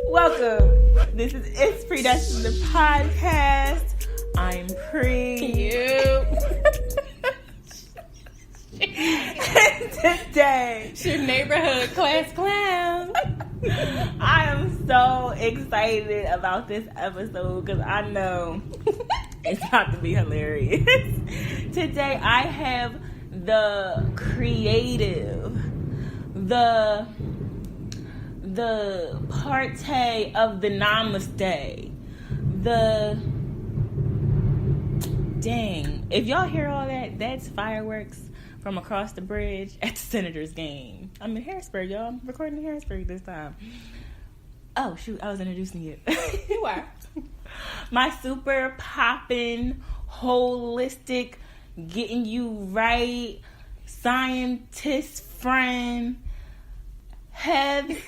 Welcome. This is It's Predestined the podcast. I'm Today, it's your neighborhood class clown. I am so excited about this episode because I know it's about to be hilarious. Today, I have the creative, the parte of the namaste, dang, if y'all hear all that, that's fireworks from across the bridge at the Senators game. I'm in Harrisburg, y'all. I'm recording in Harrisburg this time. Oh shoot, I was introducing you. You are. My super poppin', holistic, getting you right, scientist friend, Hev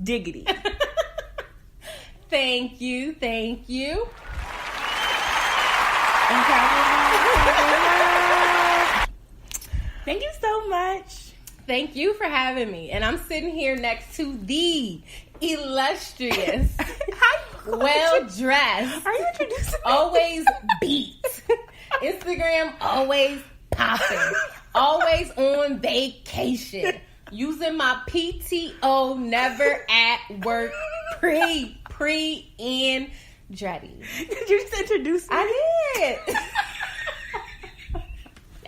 Diggity. Thank you. Thank you so much. Thank you for having me. And I'm sitting here next to the illustrious, well-dressed, Are you introducing me? always beat, Instagram always popping, always on vacation, using my PTO, never at work, pre and dready. Did you just introduce me? I did.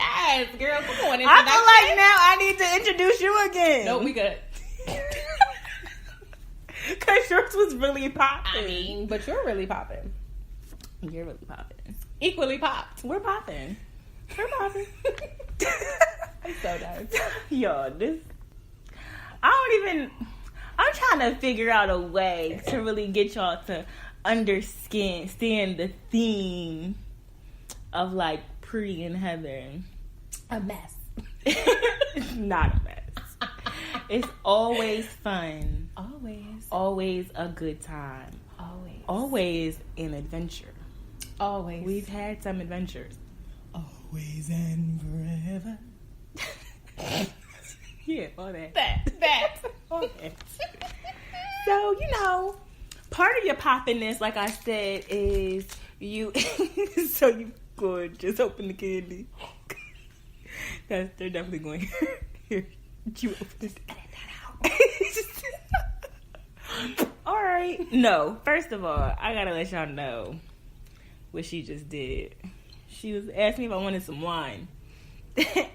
Yes, girl, come on. I feel like now I need to introduce you again. No, we good. Because yours was really popping. I mean, but you're really popping. You're really popping. Equally popped. We're popping. We're popping. I'm so done. Yo, I'm trying to figure out a way to really get y'all to understand the theme of like Pre and Heather. A mess. It's not a mess. It's always fun. Always a good time. Always an adventure. Always. We've had some adventures. Always and forever. Yeah, all that. That. All that. So, part of your poppiness, like I said, is you. So you could just open the candy. They're definitely going to hear you open it. All right. No, first of all, I gotta let y'all know what she just did. She was asking me if I wanted some wine.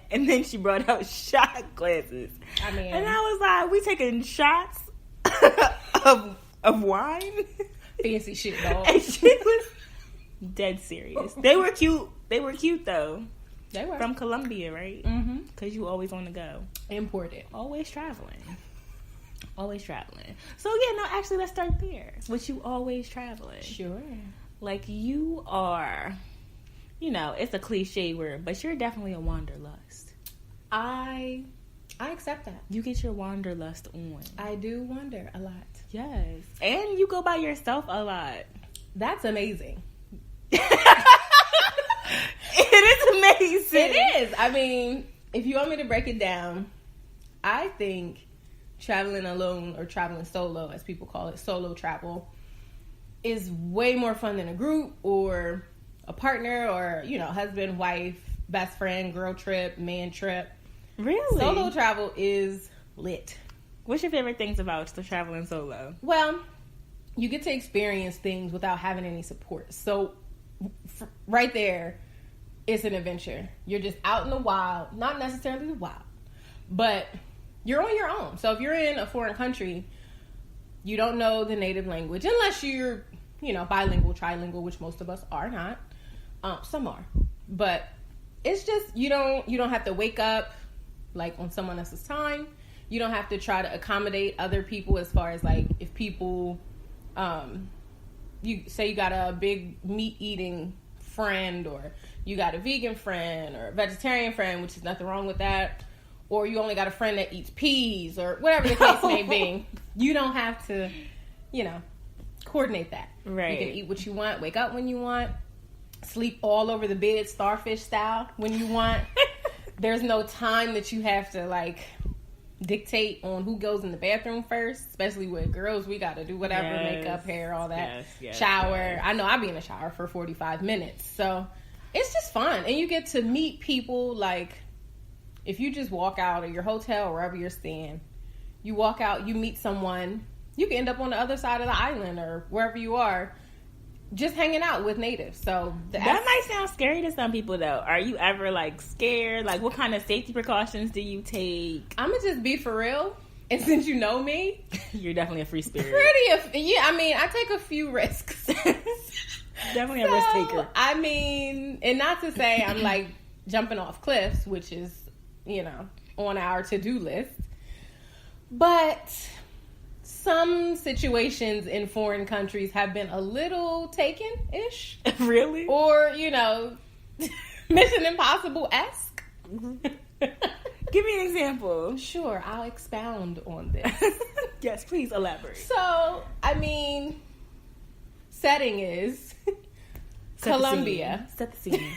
And then she brought out shot glasses. And I was like, we taking shots of wine? Fancy shit, dog. And she was dead serious. They were cute. They were cute, though. They were. From Colombia, right? Mm-hmm. Because you always on the go. Imported. Always traveling. So, yeah, no, actually, let's start there. With you always traveling. Sure. Like, you are, it's a cliche word, but you're definitely a wanderlust. I accept that. You get your wanderlust on. I do wander a lot. Yes. And you go by yourself a lot. That's amazing. It is amazing. It is. I mean, if you want me to break it down, I think traveling alone or traveling solo, as people call it, solo travel, is way more fun than a group or a partner or, husband, wife, best friend, girl trip, man trip. Really? Solo travel is lit. What's your favorite things about the traveling solo? Well, you get to experience things without having any support. So right there, it's an adventure. You're just out in the wild, not necessarily the wild, but you're on your own. So if you're in a foreign country, you don't know the native language, unless you're, bilingual, trilingual, which most of us are not. Some are, but it's just, you don't have to wake up like on someone else's time. You don't have to try to accommodate other people as far as like if people, you say you got a big meat eating friend or you got a vegan friend or a vegetarian friend, which is nothing wrong with that, or you only got a friend that eats peas or whatever the case may be. You don't have to, coordinate that. Right. You can eat what you want, wake up when you want, sleep all over the bed, starfish style, when you want. There's no time that you have to, dictate on who goes in the bathroom first, especially with girls. We got to do whatever, makeup, hair, all that. Shower. Yes. I know I'll be in the shower for 45 minutes. So it's just fun. And you get to meet people. If you just walk out of your hotel or wherever you're staying, you walk out, you meet someone, you can end up on the other side of the island or wherever you are, just hanging out with natives. So that might sound scary to some people, though. Are you ever scared? What kind of safety precautions do you take? I'm gonna just be for real. And since you know me, you're definitely a free spirit. I take a few risks. Definitely a risk taker. And not to say I'm jumping off cliffs, which is on our to-do list, but some situations in foreign countries have been a little taken-ish. Really? Or, Mission Impossible-esque. Give me an example. Sure, I'll expound on this. Yes, please elaborate. So, setting is Colombia. Set the scene.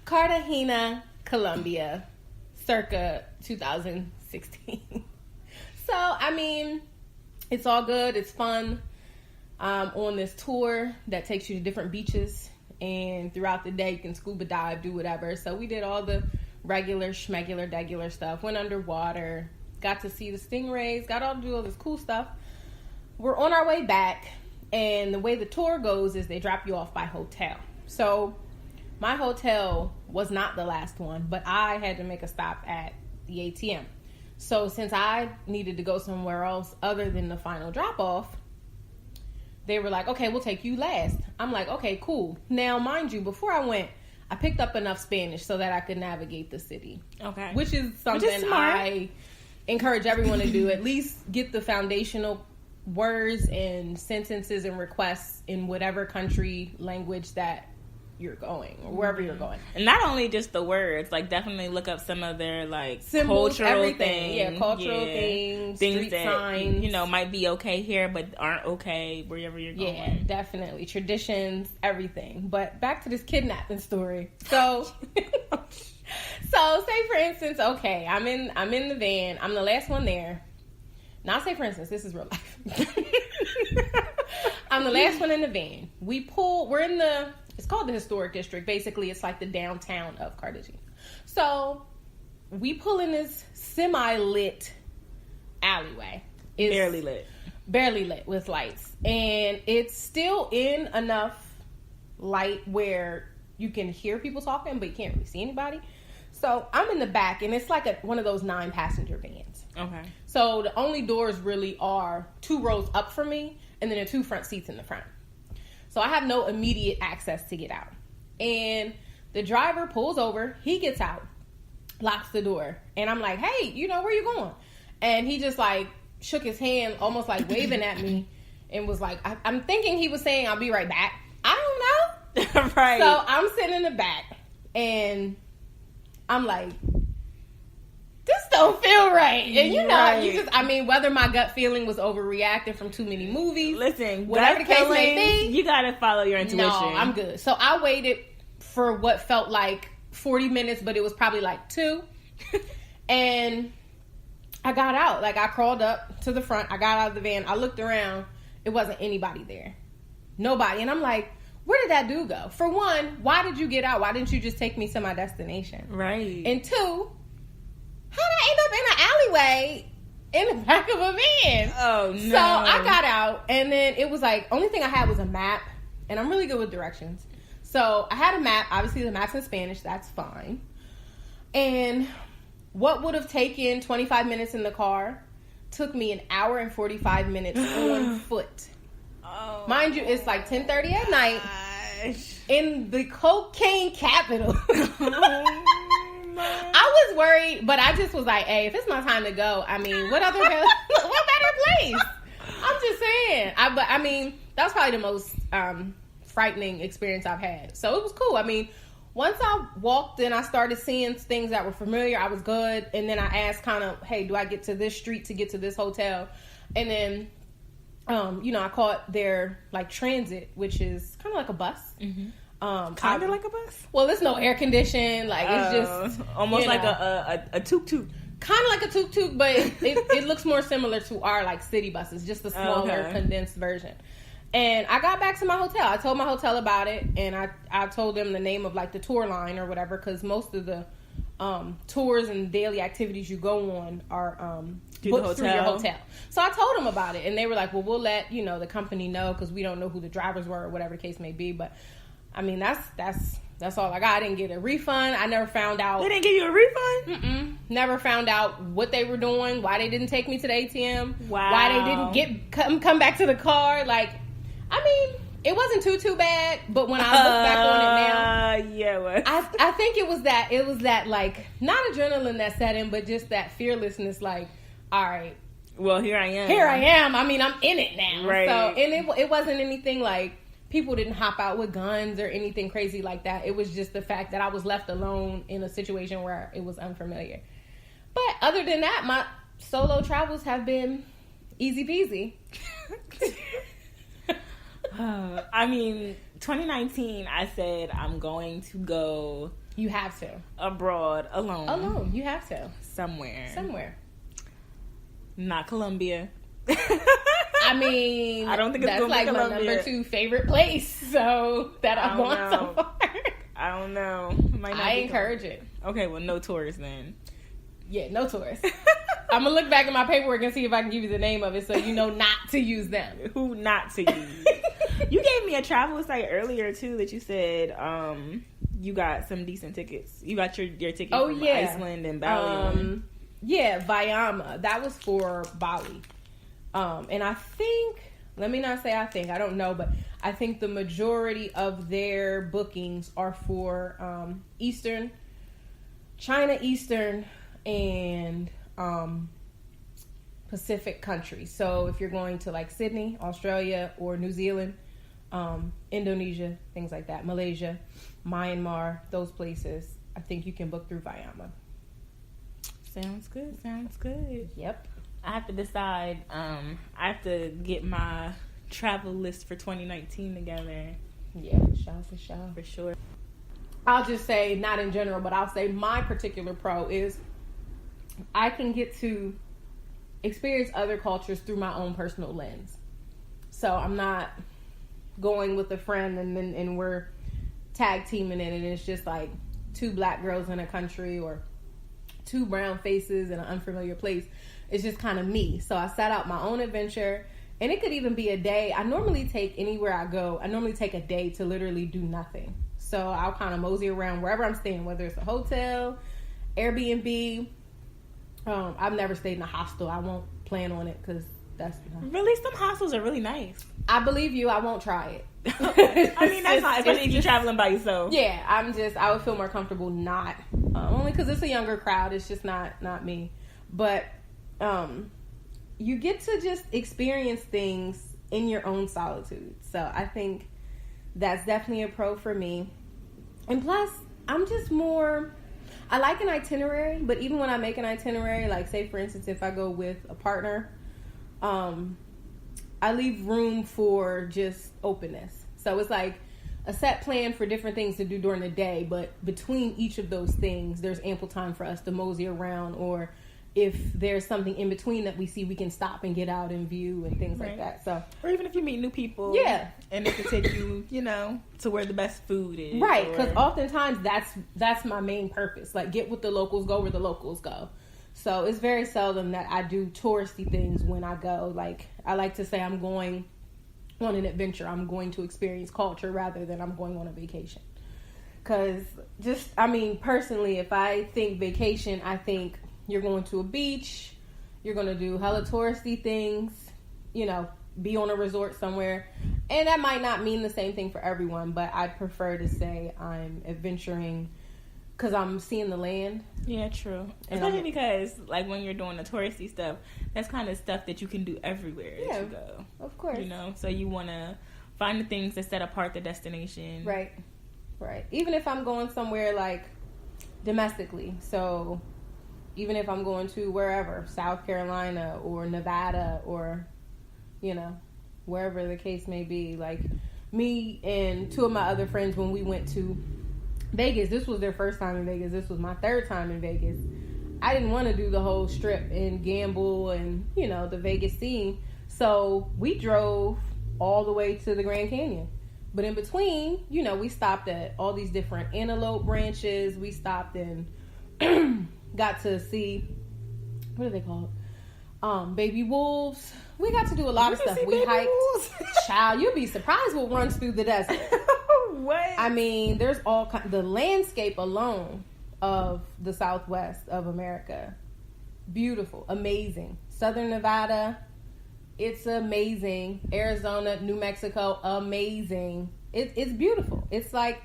Cartagena, Colombia, circa 2016. So, it's all good. It's fun. On this tour that takes you to different beaches, and throughout the day you can scuba dive, do whatever. So we did all the regular schmegular degular stuff. Went underwater, got to see the stingrays, got to do all this cool stuff. We're on our way back, and the way the tour goes is they drop you off by hotel. So my hotel was not the last one, but I had to make a stop at the ATM. So since I needed to go somewhere else other than the final drop-off, they were like, okay, we'll take you last. I'm like, okay, cool. Now, mind you, before I went, I picked up enough Spanish so that I could navigate the city. Okay. Which is something I encourage everyone to do. At least get the foundational words and sentences and requests in whatever country language that you're going or wherever you're going. And not only just the words, definitely look up some of their symbols, cultural everything. things. Yeah, cultural things street that signs, might be okay here but aren't okay wherever you're going. Yeah, definitely. Traditions, everything. But back to this kidnapping story. So say for instance, okay, I'm in the van, I'm the last one there. Now say for instance, this is real life. I'm the last one in the van. We're in it's called the historic district. Basically, it's the downtown of Cartagena. So we pull in this semi-lit alleyway. It's barely lit with lights. And it's still in enough light where you can hear people talking, but you can't really see anybody. So I'm in the back, and it's one of those 9-passenger vans. Okay. So the only doors really are 2 rows up from me, and then there are 2 front seats in the front. So I have no immediate access to get out. And the driver pulls over. He gets out, locks the door. And I'm like, hey, where you going? And he just shook his hand, almost waving at me, and was like, I'm thinking he was saying, I'll be right back. I don't know. Right. So I'm sitting in the back, and I'm like, this don't feel right. And right. Whether my gut feeling was overreacting from too many movies. Listen, whatever the case may be, you gotta follow your intuition. No, I'm good. So I waited for what felt like 40 minutes, but it was probably 2. And I got out. I crawled up to the front. I got out of the van. I looked around. It wasn't anybody there. Nobody. And I'm like, where did that dude go? For one, why did you get out? Why didn't you just take me to my destination? Right. And 2, how did I end up in an alleyway in the back of a van? Oh, no. So I got out, and then it was only thing I had was a map, and I'm really good with directions. So I had a map. Obviously, the map's in Spanish. That's fine. And what would have taken 25 minutes in the car took me an hour and 45 minutes on foot. Oh, mind you, it's 10:30 at night in the cocaine capital. I was worried, but I just was like, hey, if it's my time to go, what better place? I'm just saying. That was probably the most frightening experience I've had. So it was cool. once I walked and I started seeing things that were familiar, I was good. And then I asked kind of, hey, do I get to this street to get to this hotel? And then, I caught their like transit, which is kind of like a bus. Mm-hmm. Kind of like a bus? Well, there's no air condition. Like, it's just... Almost like a tuk-tuk. Kind of like a tuk-tuk, but it looks more similar to our like city buses, just a smaller, condensed version. And I got back to my hotel. I told my hotel about it, and I told them the name of like the tour line or whatever, because most of the tours and daily activities you go on are booked through your hotel. So I told them about it, and they were like, well, we'll let the company know, because we don't know who the drivers were or whatever the case may be. But I mean, that's all I got. I didn't get a refund. I never found out. They didn't give you a refund? Mm-mm. Never found out what they were doing, why they didn't take me to the ATM, wow. Why they didn't come back to the car. Like, I mean, it wasn't too bad, but when I look back on it now, yeah, well. I think it was that like, not adrenaline that set in, but just that fearlessness, like, all right. Well, here I am. I mean, I'm in it now. Right. So, and it wasn't anything like, people didn't hop out with guns or anything crazy like that. It was just the fact that I was left alone in a situation where it was unfamiliar. But other than that, my solo travels have been easy peasy. I mean, 2019, I said I'm going to go. You have to. Abroad alone. You have to. Somewhere. Not Colombia. I mean, I don't think it's that's like my number 2 favorite place. So that I've gone so far. I don't know. I encourage it. Okay, well, no tourists then. Yeah, no tourists. I'm gonna look back at my paperwork and see if I can give you the name of it, so you know not to use them. Who not to use? You gave me a travel site earlier too that you said you got some decent tickets. You got your ticket from Iceland and Bali. Yeah, Vayama. That was for Bali. And I think, let me not say I think, I don't know, but I think the majority of their bookings are for China Eastern and Pacific countries. So if you're going to like Sydney, Australia, or New Zealand, Indonesia, things like that, Malaysia, Myanmar, those places, I think you can book through Vayama. Sounds good. Yep. I have to decide. I have to get my travel list for 2019 together. Yeah, for sure. I'll just say, not in general, but I'll say my particular pro is I can get to experience other cultures through my own personal lens. So I'm not going with a friend and we're tag teaming it, and it's just like 2 black girls in a country or 2 brown faces in an unfamiliar place. It's just kind of me. So I set out my own adventure, and it could even be a day. I normally take anywhere I go, I normally take a day to literally do nothing. So I'll kind of mosey around wherever I'm staying, whether it's a hotel, Airbnb. I've never stayed in a hostel. I won't plan on it because that's really, some hostels are really nice. I believe you. I won't try it. I mean, that's fine, especially if you're traveling by yourself. Yeah, I would feel more comfortable not. Only because it's a younger crowd. It's just not me. But you get to just experience things in your own solitude. So I think that's definitely a pro for me. And plus, I'm just more... I like an itinerary, but even when I make an itinerary, like say for instance, if I go with a partner, I leave room for just openness. So it's like a set plan for different things to do during the day, but between each of those things, there's ample time for us to mosey around, or if there's something in between that we see, we can stop and get out and view and things like that. So, or even if you meet new people, and it could take you, to where the best food is, right? Because oftentimes that's my main purpose. Like, get with the locals, go where the locals go. So it's very seldom that I do touristy things when I go. Like, I like to say I'm going on an adventure. I'm going to experience culture rather than I'm going on a vacation. Because personally, if I think vacation, I think you're going to a beach, you're going to do hella touristy things, be on a resort somewhere. And that might not mean the same thing for everyone, but I prefer to say I'm adventuring because I'm seeing the land. Yeah, true. Especially because, like, when you're doing the touristy stuff, that's kind of stuff that you can do everywhere that you go. Of course. So you want to find the things that set apart the destination. Right. Right. Even if I'm going somewhere like domestically, so even if I'm going to wherever, South Carolina or Nevada or, you know, wherever the case may be, like me and two of my other friends, when we went to Vegas, this was their first time in Vegas. This was my third time in Vegas. I didn't want to do the whole strip and gamble and, you know, the Vegas scene. So we drove all the way to the Grand Canyon. But in between, you know, we stopped at all these different antelope ranches. We stopped and got to see, what are they called? Baby wolves. We got to do a lot of stuff. We hiked. Child, you'll be surprised what runs through the desert. What? I mean, there's all the landscape alone of the Southwest of America. Beautiful, amazing. Southern Nevada, it's amazing. Arizona, New Mexico, amazing. It's beautiful. It's like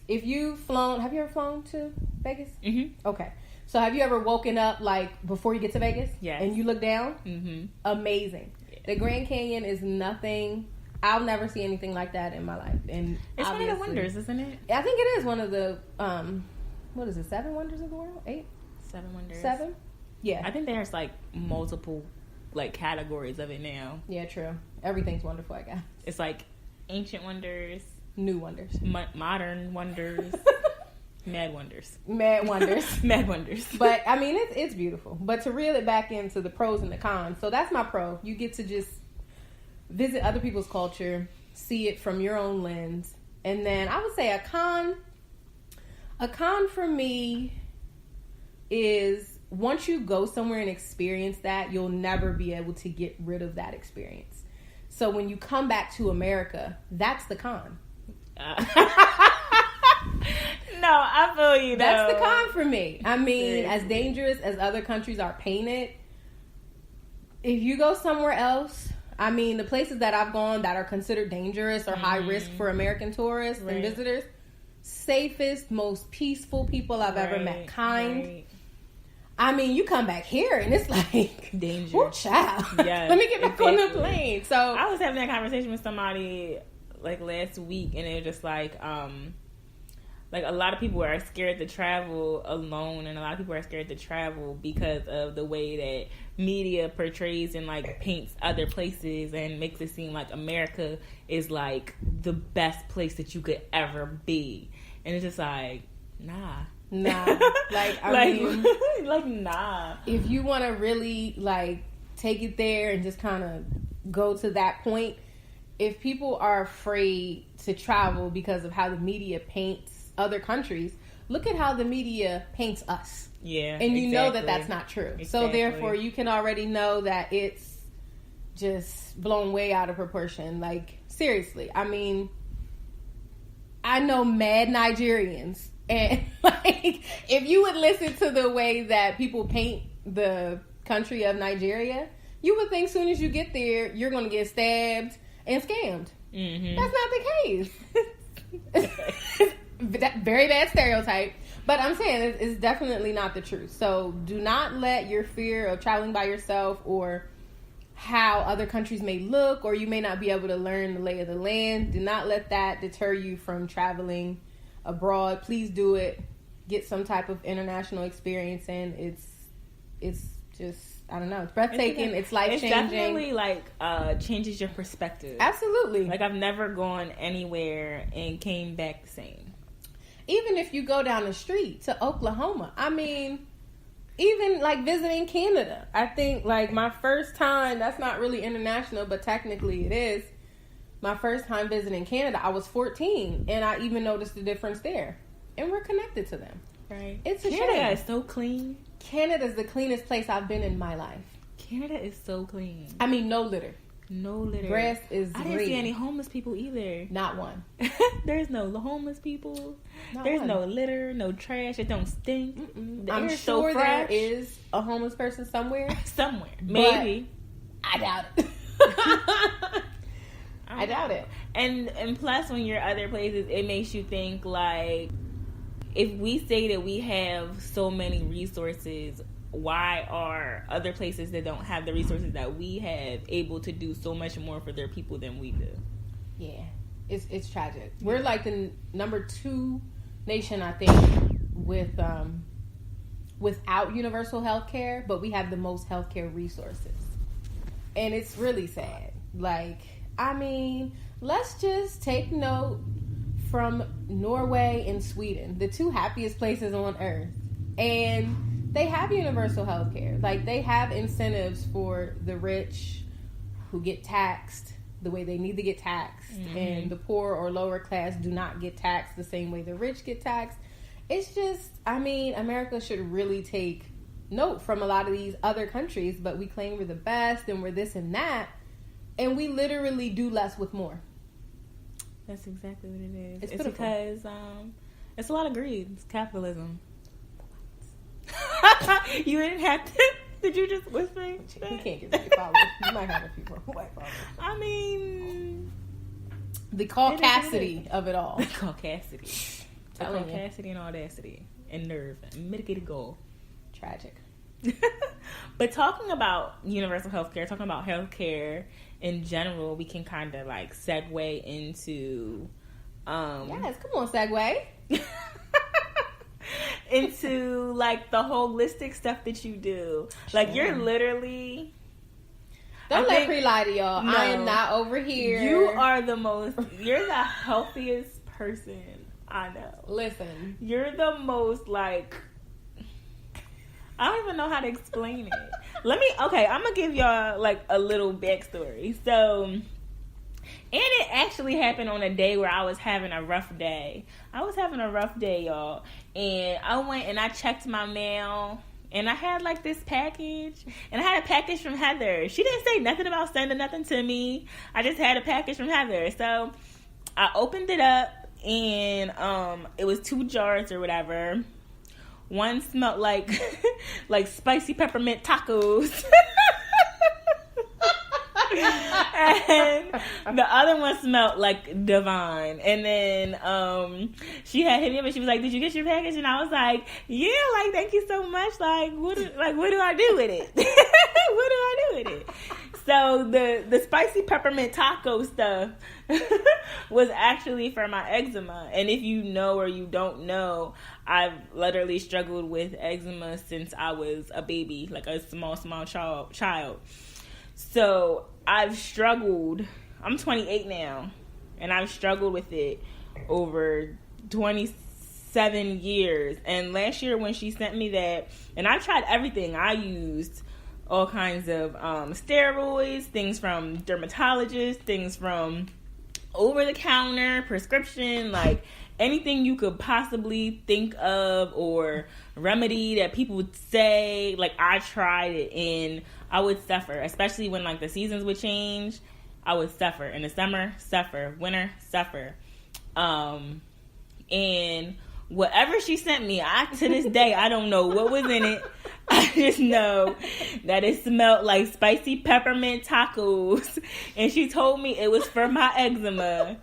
if you've flown. Have you ever flown to Vegas? Mm-hmm. Okay. So have you ever woken up like before you get to Vegas? Yes. And you look down? Mm-hmm. Amazing. Yeah. The Grand Canyon is nothing. I'll never see anything like that in my life. And it's one of the wonders, isn't it? I think it is one of the what is it? 7 wonders of the world? 8? 7 wonders. 7? Yeah. I think there's like multiple like categories of it now. Yeah, true. Everything's wonderful, I guess. It's like ancient wonders, new wonders, modern wonders. Mad wonders. Mad wonders. Mad wonders. But, I mean, it's beautiful. But to reel it back into the pros and the cons. So that's my pro. You get to just visit other people's culture, see it from your own lens. And then I would say a con for me is once you go somewhere and experience that, you'll never be able to get rid of that experience. So when you come back to America, that's the con. No, I feel you. That's the con for me. I mean, as dangerous as other countries are painted, if you go somewhere else, I mean, the places that I've gone that are considered dangerous or high risk for American tourists and visitors, safest, most peaceful people I've ever met. Kind. Right. I mean, you come back here and it's like danger. Oh, child. Yes, let me get back on the plane. So I was having that conversation with somebody like last week, and they're just like a lot of people are scared to travel alone, and a lot of people are scared to travel because of the way that media portrays and like paints other places and makes it seem like America is like the best place that you could ever be, and it's just like nah. Like I mean, like nah. If you want to really like take it there and just kind of go to that point, if people are afraid to travel because of how the media paints other countries, look at how the media paints us. Yeah. And you know that that's not true. Exactly. So therefore you can already know that it's just blown way out of proportion. Like seriously. I mean, I know mad Nigerians, and like if you would listen to the way that people paint the country of Nigeria, you would think soon as you get there you're going to get stabbed and scammed. Mm-hmm. That's not the case. Very bad stereotype, but I'm saying it's definitely not the truth. So do not let your fear of traveling by yourself or how other countries may look, or you may not be able to learn the lay of the land, do not let that deter you from traveling abroad. Please do it. Get some type of international experience, and it's just, I don't know, it's breathtaking. It's life changing. It's definitely like changes your perspective. Absolutely. Like I've never gone anywhere and came back the same. Even if you go down the street to Oklahoma, I mean, even like visiting Canada, I think like my first time, that's not really international, but technically it is. My first time visiting Canada, I was 14, and I even noticed the difference there. And we're connected to them. Right. It's a Canada shame. is so clean. Canada's the cleanest place I've been in my life. Canada is so clean. I mean, no litter. No litter. Grass is I didn't see any homeless people either. Not one. There's no homeless people. Not There's one. no litter, no trash. It don't stink. The I'm air's sure so there fresh. is a homeless person somewhere. Somewhere. Maybe. I doubt it. I doubt it. And plus, when you're other places, it makes you think like, if we say that we have so many resources, why are other places that don't have the resources that we have able to do so much more for their people than we do? Yeah. It's tragic. We're like the number 2 nation, I think, without universal health care, but we have the most healthcare resources. And it's really sad. Like, I mean, let's just take note from Norway and Sweden, the 2 happiest places on earth. And they have universal health care. Like, they have incentives for the rich who get taxed the way they need to get taxed. And the poor or lower class do not get taxed the same way the rich get taxed. It's just, I mean, America should really take note from a lot of these other countries, but we claim we're the best and we're this and that, and we literally do less with more. That's exactly what it is. It's because it's a lot of greed. It's capitalism. You didn't have to. Did you just whisper? We can't get rid of followers. You might have a few more white followers. I mean, the caucasity of it all. The caucasity. The caucasity and audacity and nerve and mitigated goal. Tragic. But talking about universal healthcare, talking about healthcare in general, we can kind of like segue into yes, come on, segue. into like the holistic stuff that you do. Like, you're literally... Don't let Pre lie to y'all. No, I am not over here. You're the healthiest person I know. Listen. You're the most, like... I don't even know how to explain it. I'm going to give y'all, like, a little backstory. So, and it actually happened on a day where I was having a rough day. Y'all. And I went and I checked my mail, and I had, like, this package. And I had a package from Heather. She didn't say nothing about sending nothing to me. I just had a package from Heather. So, I opened it up, and it was 2 jars or whatever. One smelled like like spicy peppermint tacos. And the other one smelled like divine. And then she had hit me up and she was like, "Did you get your package?" And I was like, "Yeah, like, thank you so much. Like, what do I do with it?" What do I do with it? So the spicy peppermint taco stuff was actually for my eczema. And if you know or you don't know, I've literally struggled with eczema since I was a baby, like a small child. So I've struggled. I'm 28 now, and I've struggled with it over 27 years. And last year when she sent me that, and I tried everything. I used all kinds of steroids, things from dermatologists, things from over-the-counter, prescription, like anything you could possibly think of or remedy that people would say. Like, I tried it, and I would suffer, especially when, like, the seasons would change. I would suffer. In the summer, suffer. Winter, suffer. And whatever she sent me, to this day, I don't know what was in it. I just know that it smelled like spicy peppermint tacos. And she told me it was for my eczema.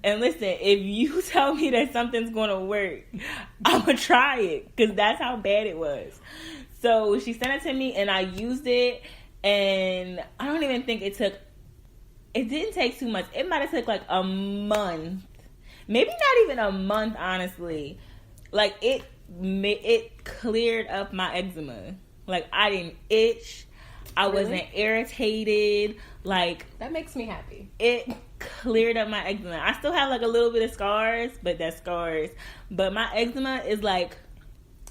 And listen, if you tell me that something's going to work, I'm going to try it, because that's how bad it was. So she sent it to me, and I used it, and I don't even think it didn't take too much. It might have took like a month. Maybe not even a month, honestly. Like, it cleared up my eczema. Like, I didn't itch. I wasn't irritated. Like, that makes me happy. It cleared up my eczema. I still have like a little bit of scars, but that's scars. But my eczema is like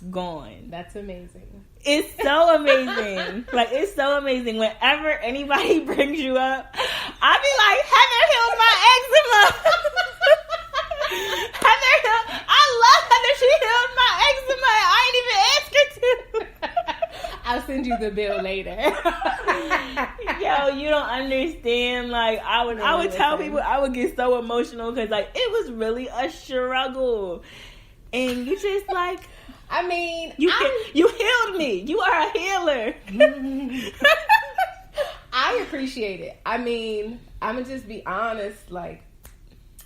gone. That's amazing. It's so amazing. Like, it's so amazing. Whenever anybody brings you up, I be like, Heather healed my eczema. I love Heather. She healed my eczema. I ain't even asked her to. I'll send you the bill later. Yo, you don't understand. Like, I would tell people, I would get so emotional because, like, it was really a struggle. And you just, like, I mean, you healed me. You are a healer. I appreciate it. I mean, I'm going to just be honest. Like,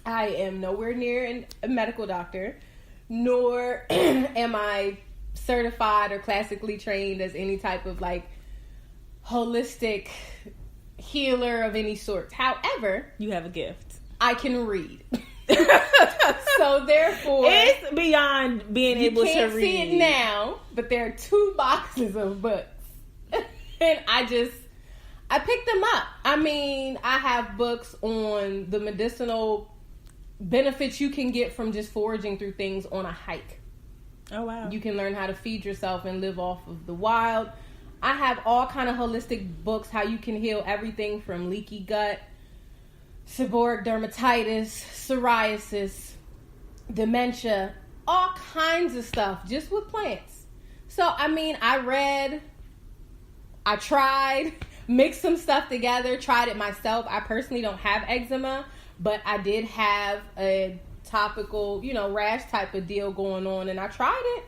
I am nowhere near a medical doctor, nor am I certified or classically trained as any type of, like, holistic healer of any sort. However, you have a gift. I can read. So therefore, it's beyond being able to read. You can't see it now, but there are 2 boxes of books. And I picked them up. I mean, I have books on the medicinal benefits you can get from just foraging through things on a hike. Oh, wow. You can learn how to feed yourself and live off of the wild. I have all kind of holistic books, how you can heal everything from leaky gut, seborrheic dermatitis, psoriasis, dementia, all kinds of stuff just with plants. So, I mean, I tried, mixed some stuff together, tried it myself. I personally don't have eczema, but I did have a topical, rash type of deal going on, and I tried it,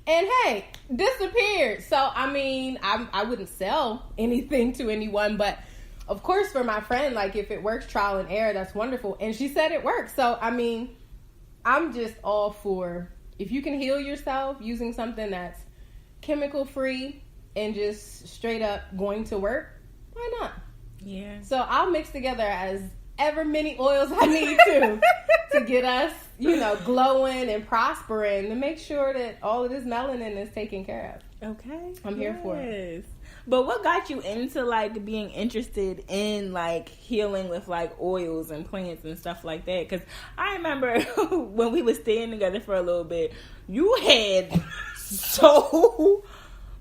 and hey, disappeared. So, I mean, I wouldn't sell anything to anyone, but of course, for my friend, like, if it works, trial and error, that's wonderful. And she said it works. So, I mean, I'm just all for, if you can heal yourself using something that's chemical free and just straight up going to work, why not? Yeah. So I'll mix together as ever many oils I need to get us, glowing and prospering, to make sure that all of this melanin is taken care of. Okay. I'm here for it. But what got you into, like, being interested in, like, healing with, like, oils and plants and stuff like that? Because I remember when we were staying together for a little bit, you had so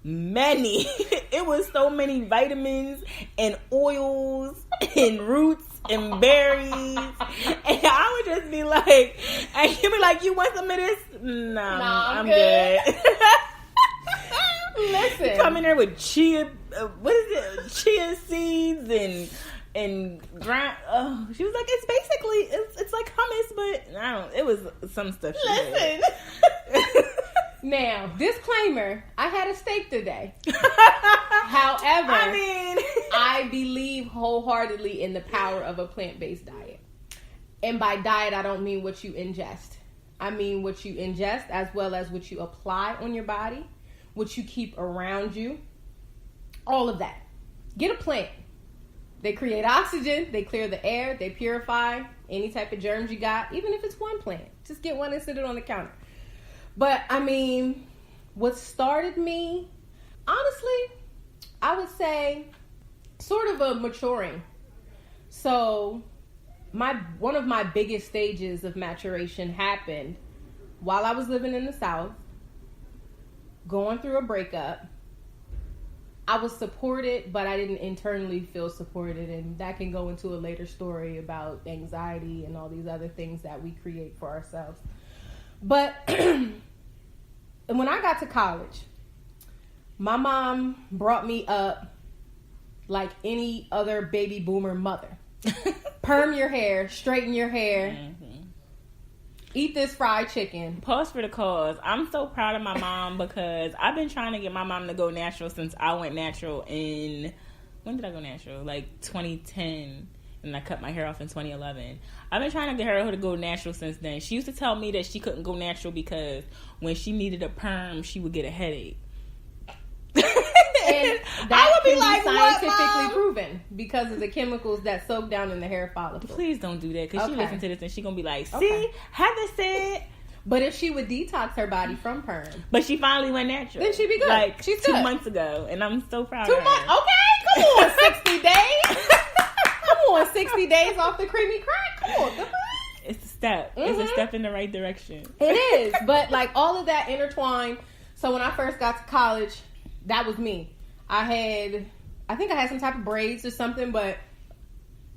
many. It was so many vitamins and oils and roots and berries. And I would just be like, and you'd be like, you want some of this? No, I'm good. Listen, you come in there with chia seeds and grind. Oh, she was like, it's basically it's like hummus, but it was some stuff. Listen. Now, disclaimer: I had a steak today. However, I believe wholeheartedly in the power of a plant-based diet, and by diet, I don't mean what you ingest. I mean what you ingest as well as what you apply on your body, what you keep around you, all of that. Get a plant. They create oxygen, they clear the air, they purify any type of germs you got, even if it's one plant. Just get one and sit it on the counter. But, I mean, what started me, honestly, I would say sort of a maturing. So, one of my biggest stages of maturation happened while I was living in the South, going through a breakup. I was supported, but I didn't internally feel supported, and that can go into a later story about anxiety and all these other things that we create for ourselves. But when I got to college, my mom brought me up like any other baby boomer mother. Perm your hair, straighten your hair, eat this fried chicken. Pause for the cause. I'm so proud of my mom because I've been trying to get my mom to go natural since I went natural when did I go natural? Like 2010. And I cut my hair off in 2011. I've been trying to get her to go natural since then. She used to tell me that she couldn't go natural because when she needed a perm, she would get a headache. And that would be like scientifically proven because of the chemicals that soak down in the hair follicle. Please don't do that because she listen to this and she's going to be like, see, Okay. Heather said. But if she would detox her body from perm. But she finally went natural. Then she'd be good. Like She's 2 good. months ago. And I'm so proud 2 of her. months? Okay, come on, 60 days. Come on, 60 days off the creamy crack. Come on, good for you. It's a step. It's a step in the right direction. It is. But like all of that intertwined. So when I first got to college, that was me. I think I had some type of braids or something, but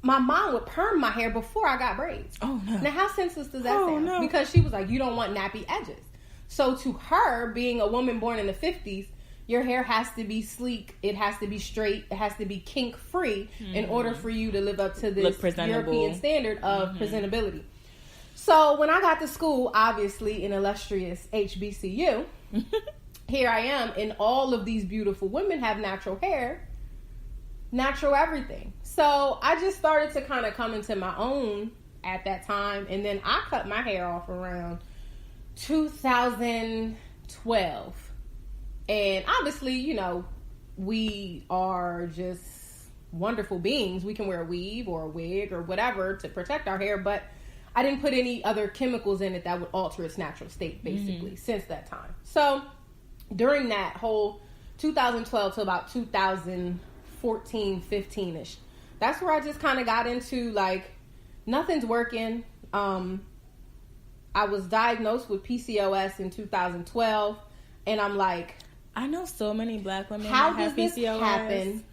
my mom would perm my hair before I got braids. Oh, no. Now, how senseless does that sound? No. Because she was like, you don't want nappy edges. So to her, being a woman born in the 50s, your hair has to be sleek. It has to be straight. It has to be kink-free in order for you to live up to this European standard of presentability. So when I got to school, obviously in illustrious HBCU, here I am, and all of these beautiful women have natural hair, natural everything. So I just started to kind of come into my own at that time, and then I cut my hair off around 2012. And obviously, we are just wonderful beings. We can wear a weave or a wig or whatever to protect our hair, but I didn't put any other chemicals in it that would alter its natural state, basically, since that time. So during that whole 2012 to about 2014, 15-ish, that's where I just kind of got into, like, nothing's working. I was diagnosed with PCOS in 2012, and I'm like, I know so many Black women how that have does this PCOS. happen?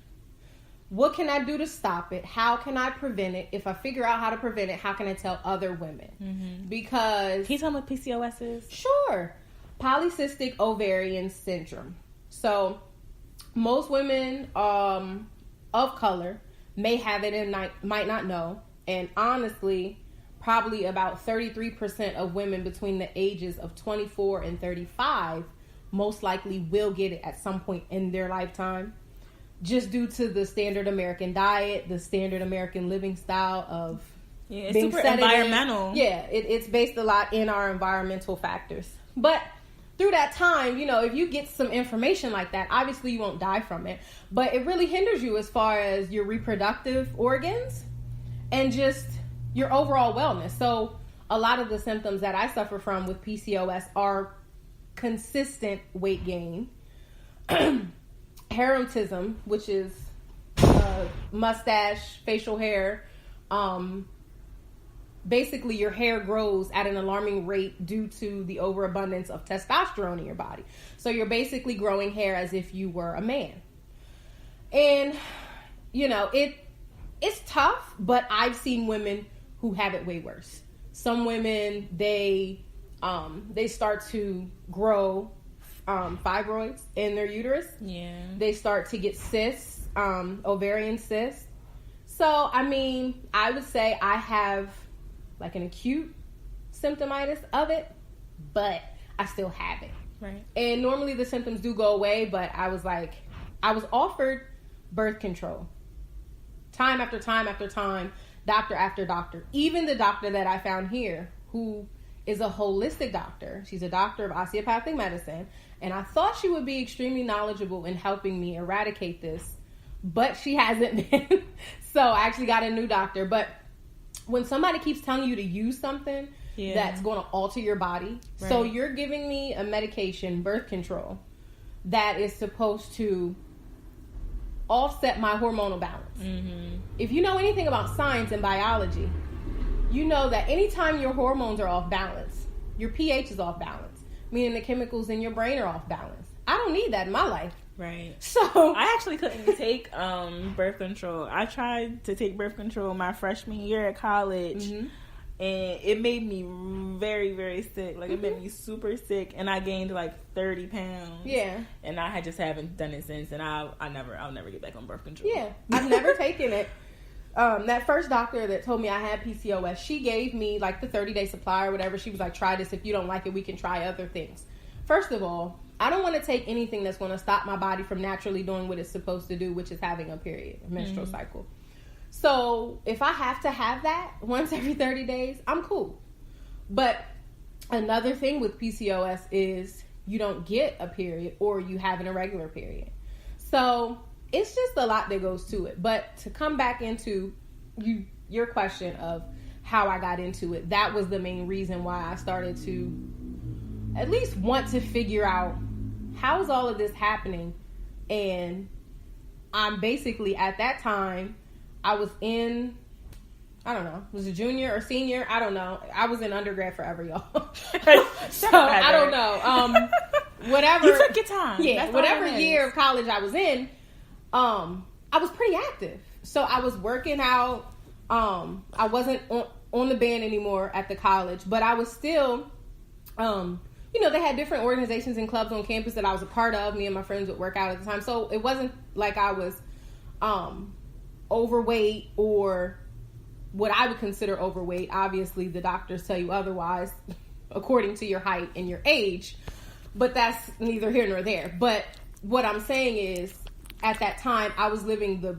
What can I do to stop it? How can I prevent it? If I figure out how to prevent it, how can I tell other women? Mm-hmm. Because... Can you tell me what PCOS is? Sure. Polycystic ovarian syndrome. So most women of color may have it and might not know. And honestly, probably about 33% of women between the ages of 24 and 35 most likely will get it at some point in their lifetime, just due to the standard American diet, the standard American living style of it's being super sedative. environmental. Yeah, it's based a lot in our environmental factors. But through that time, if you get some information like that, obviously you won't die from it, but it really hinders you as far as your reproductive organs and just your overall wellness. So a lot of the symptoms that I suffer from with PCOS are consistent weight gain, hirsutism, which is mustache, facial hair. Basically, your hair grows at an alarming rate due to the overabundance of testosterone in your body. So you're basically growing hair as if you were a man. And, it's tough, but I've seen women who have it way worse. Some women, they start to grow fibroids in their uterus. Yeah. They start to get cysts, ovarian cysts. So, I would say I have like an acute symptomitis of it, but I still have it. Right. And normally the symptoms do go away, but I was offered birth control. Time after time after time, doctor after doctor. Even the doctor that I found here, who is a holistic doctor. She's a doctor of osteopathic medicine. And I thought she would be extremely knowledgeable in helping me eradicate this, but she hasn't been. So I actually got a new doctor. But when somebody keeps telling you to use something that's going to alter your body. Right. So you're giving me a medication, birth control, that is supposed to offset my hormonal balance. Mm-hmm. If you know anything about science and biology, you know that anytime your hormones are off balance, your pH is off balance, meaning the chemicals in your brain are off balance. I don't need that in my life. Right. So I actually couldn't take birth control. I tried to take birth control my freshman year at college, mm-hmm. and it made me very, very sick. Like, mm-hmm. It made me super sick, and I gained like 30 pounds. Yeah. And I just haven't done it since, and I'll never get back on birth control. Yeah. I've never taken it. That first doctor that told me I had PCOS, she gave me like the 30-day supply or whatever. She was like, try this. If you don't like it, we can try other things. First of all, I don't want to take anything that's going to stop my body from naturally doing what it's supposed to do, which is having a period, a menstrual mm-hmm. cycle. So if I have to have that once every 30 days, I'm cool. But another thing with PCOS is you don't get a period or you have an irregular period. So it's just a lot that goes to it. But to come back into your question of how I got into it, that was the main reason why I started to at least want to figure out how is all of this happening. And I'm basically, at that time, I was in, I don't know, was a junior or senior? I don't know. I was in undergrad forever, y'all. So I don't know. Whatever. You took your time. Yeah, that's whatever year of college I was in, I was pretty active. So I was working out. I wasn't on the band anymore at the college, but I was still, they had different organizations and clubs on campus that I was a part of. Me and my friends would work out at the time. So it wasn't like I was overweight or what I would consider overweight. Obviously, the doctors tell you otherwise according to your height and your age. But that's neither here nor there. But what I'm saying is, at that time, I was living the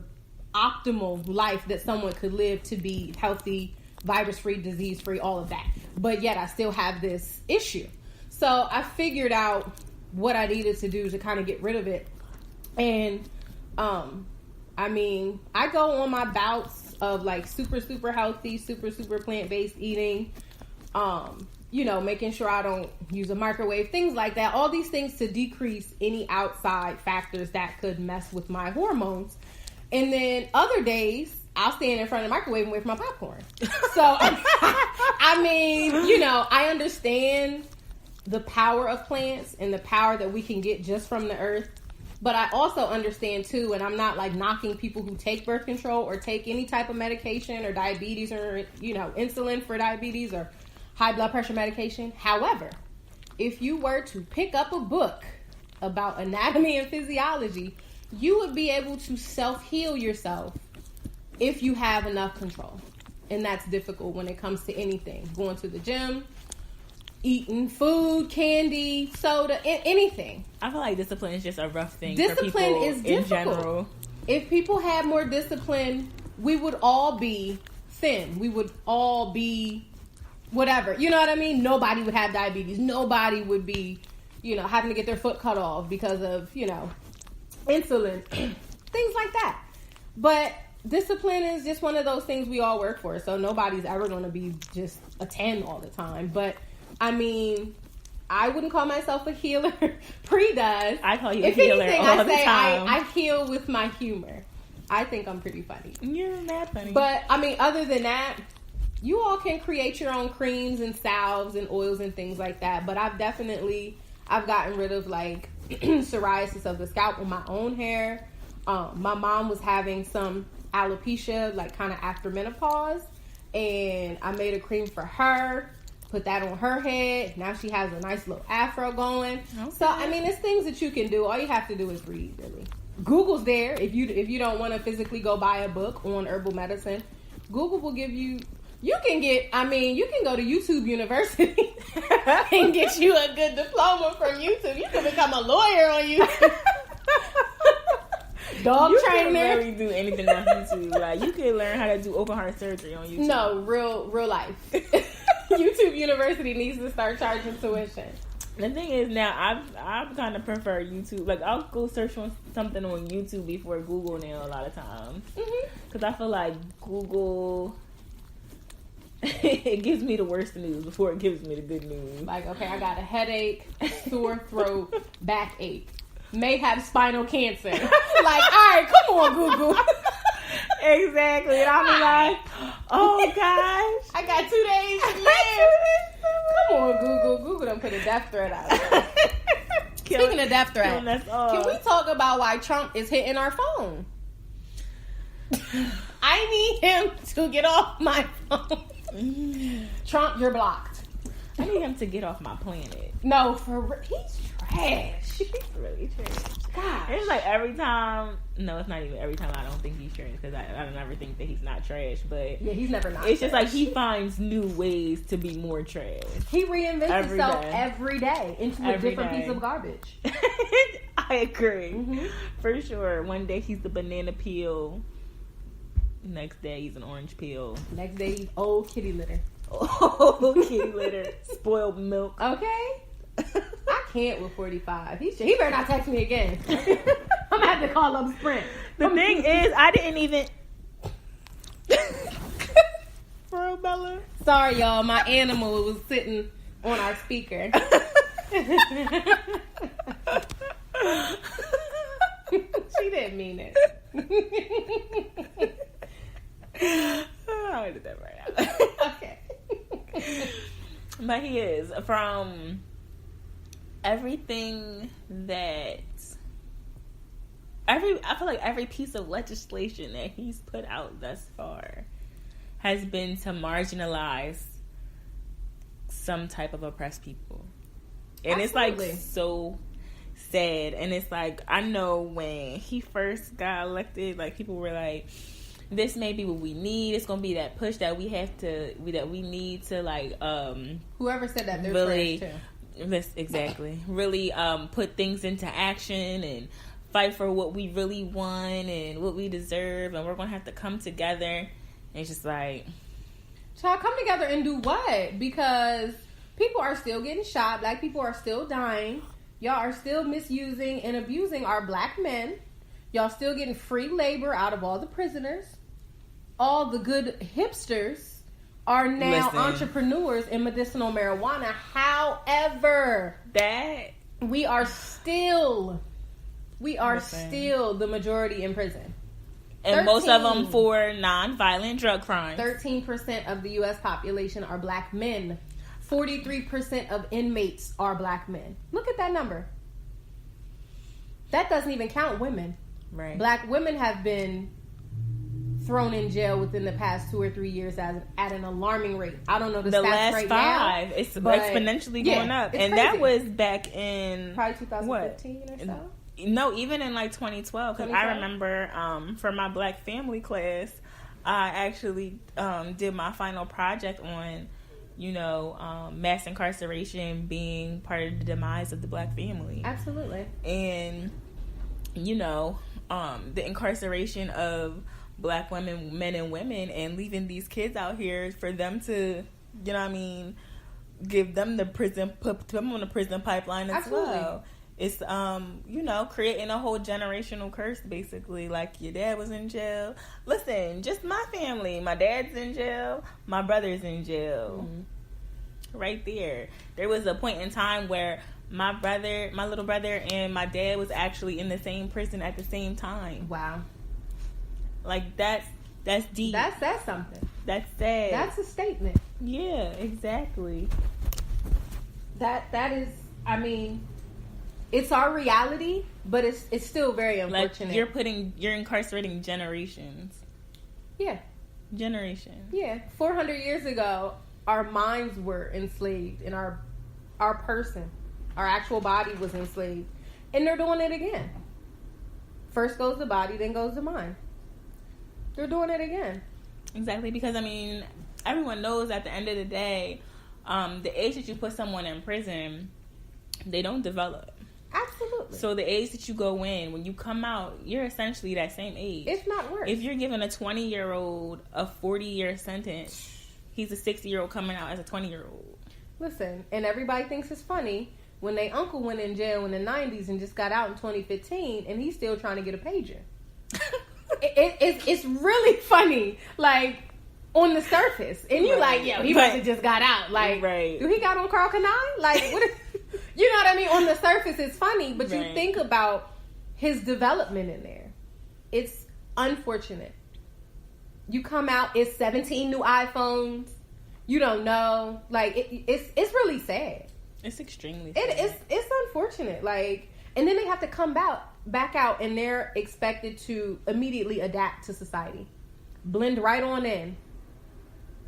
optimal life that someone could live to be healthy, virus-free, disease-free, all of that. But yet I still have this issue. So I figured out what I needed to do to kind of get rid of it. And I mean, I go on my bouts of like super, super healthy, super, super plant-based eating. You know, making sure I don't use a microwave, things like that. All these things to decrease any outside factors that could mess with my hormones. And then other days, I'll stand in front of the microwave and wait for my popcorn. So, I mean, you know, I understand the power of plants and the power that we can get just from the earth. But I also understand, too, and I'm not, like, knocking people who take birth control or take any type of medication or diabetes or, you know, insulin for diabetes or high blood pressure medication. However, if you were to pick up a book about anatomy and physiology, you would be able to self-heal yourself if you have enough control. And that's difficult when it comes to anything. Going to the gym, eating food, candy, soda, anything. I feel like discipline is just a rough thing Discipline for people is in difficult. general. If people had more discipline, we would all be thin. We would all be whatever. You know what I mean? Nobody would have diabetes. Nobody would be, you know, having to get their foot cut off because of, you know, insulin. Things like that. But discipline is just one of those things we all work for. So nobody's ever going to be just a 10 all the time. But, I mean, I wouldn't call myself a healer. Pre does. I call you a healer anything, all I the say time. I heal with my humor. I think I'm pretty funny. You're mad funny. But, I mean, other than that, you all can create your own creams and salves and oils and things like that. But I've gotten rid of, like, psoriasis of the scalp with my own hair. My mom was having some alopecia, like, kind of after menopause. And I made a cream for her. Put that on her head. Now she has a nice little afro going. Okay. So, I mean, it's things that you can do. All you have to do is read, really. Google's there. If you don't want to physically go buy a book on herbal medicine, Google will give you... You can go to YouTube University and get you a good diploma from YouTube. You can become a lawyer on YouTube. Dog trainer. You can really do anything on YouTube. Like, you can learn how to do open heart surgery on YouTube. No, real life. YouTube University needs to start charging tuition. The thing is, now I've kind of prefer YouTube. Like, I'll go search on something on YouTube before Google now a lot of times. Because I feel like Google... it gives me the worst news before it gives me the good news. Like, okay, I got a headache, sore throat, backache, may have spinal cancer. Like, all right, come on, Google. Exactly. And I'll be like, oh gosh, I got 2 days to live. Come on, Google. Google done put a death threat out. Speaking of death threat, can we talk about why Trump is hitting our phone? I need him to get off my phone. Trump, you're blocked. I need him to get off my planet. No, he's trash. He's really trash. Gosh. It's like every time. No, it's not even every time. I don't think he's trash because I don't ever think that he's not trash. But yeah, he's never not. It's trash. just like he finds new ways to be more trash. He reinvents himself every day into a different piece of garbage. I agree, for sure. One day he's the banana peel. Next day he's an orange peel. Next day he's old kitty litter. Old kitty litter. Spoiled milk. Okay. I can't with 45. He better not text me again. I'm gonna have to call up Sprint. The thing is, I didn't even... For real, Bella? Sorry, y'all. My animal was sitting on our speaker. She didn't mean it. I did that right now. Okay. But he is, from everything that I feel like every piece of legislation that he's put out thus far has been to marginalize some type of oppressed people. And Absolutely. It's like so sad. And it's like, I know when he first got elected, like, people were like, this may be what we need. It's gonna be that push that we need to, like, whoever said that, they're really trash too. This, exactly, really put things into action and fight for what we really want and what we deserve, and we're gonna have to come together. And it's just like, child, come together and do what? Because people are still getting shot. Black people are still dying. Y'all are still misusing and abusing our black men. Y'all still getting free labor out of all the prisoners. All the good hipsters are now entrepreneurs in medicinal marijuana. However, we are still the majority in prison. And most of them for non-violent drug crimes. 13% of the U.S. population are black men. 43% of inmates are black men. Look at that number. That doesn't even count women. Right. Black women have been thrown in jail within the past 2 or 3 years at an alarming rate. I don't know the stats last right 5. now. It's exponentially going up. And crazy. that was back in... Probably 2015 or so? No, even in like 2012. Because I remember for my black family class, I actually did my final project on, mass incarceration being part of the demise of the black family. Absolutely. And, the incarceration of black women, men and women, and leaving these kids out here for them to, give them the prison, put them on the prison pipeline as well. It's, creating a whole generational curse, basically. Like, your dad was in jail. Listen, just my family. My dad's in jail. My brother's in jail. Mm-hmm. Right there. There was a point in time where my little brother, and my dad was actually in the same prison at the same time. Wow. Like, that's deep. That's something. That's sad. That's a statement. Yeah, exactly. That is, it's our reality, but it's still very unfortunate. Like you're incarcerating generations. Yeah. Generations. Yeah. 400 years ago, our minds were enslaved, and our person, our actual body was enslaved. And they're doing it again. First goes the body, then goes the mind. They're doing it again. Exactly, because everyone knows at the end of the day, the age that you put someone in prison, they don't develop. Absolutely. So the age that you go in, when you come out, you're essentially that same age. If not worse. If you're giving a 20-year-old a 40-year sentence, he's a 60-year-old coming out as a 20-year-old. Listen, and everybody thinks it's funny when their uncle went in jail in the 90s and just got out in 2015, and he's still trying to get a pager. It's really funny, like, on the surface. And you're like, yo, he must have just got out. Like, do he got on Carl Kanai? Like, what is... You know what I mean? On the surface, it's funny, but you think about his development in there. It's unfortunate. You come out, it's 17 new iPhones. You don't know. Like, it's really sad. It's extremely sad. It's unfortunate. Like, and then they have to come back out, and they're expected to immediately adapt to society. Blend right on in.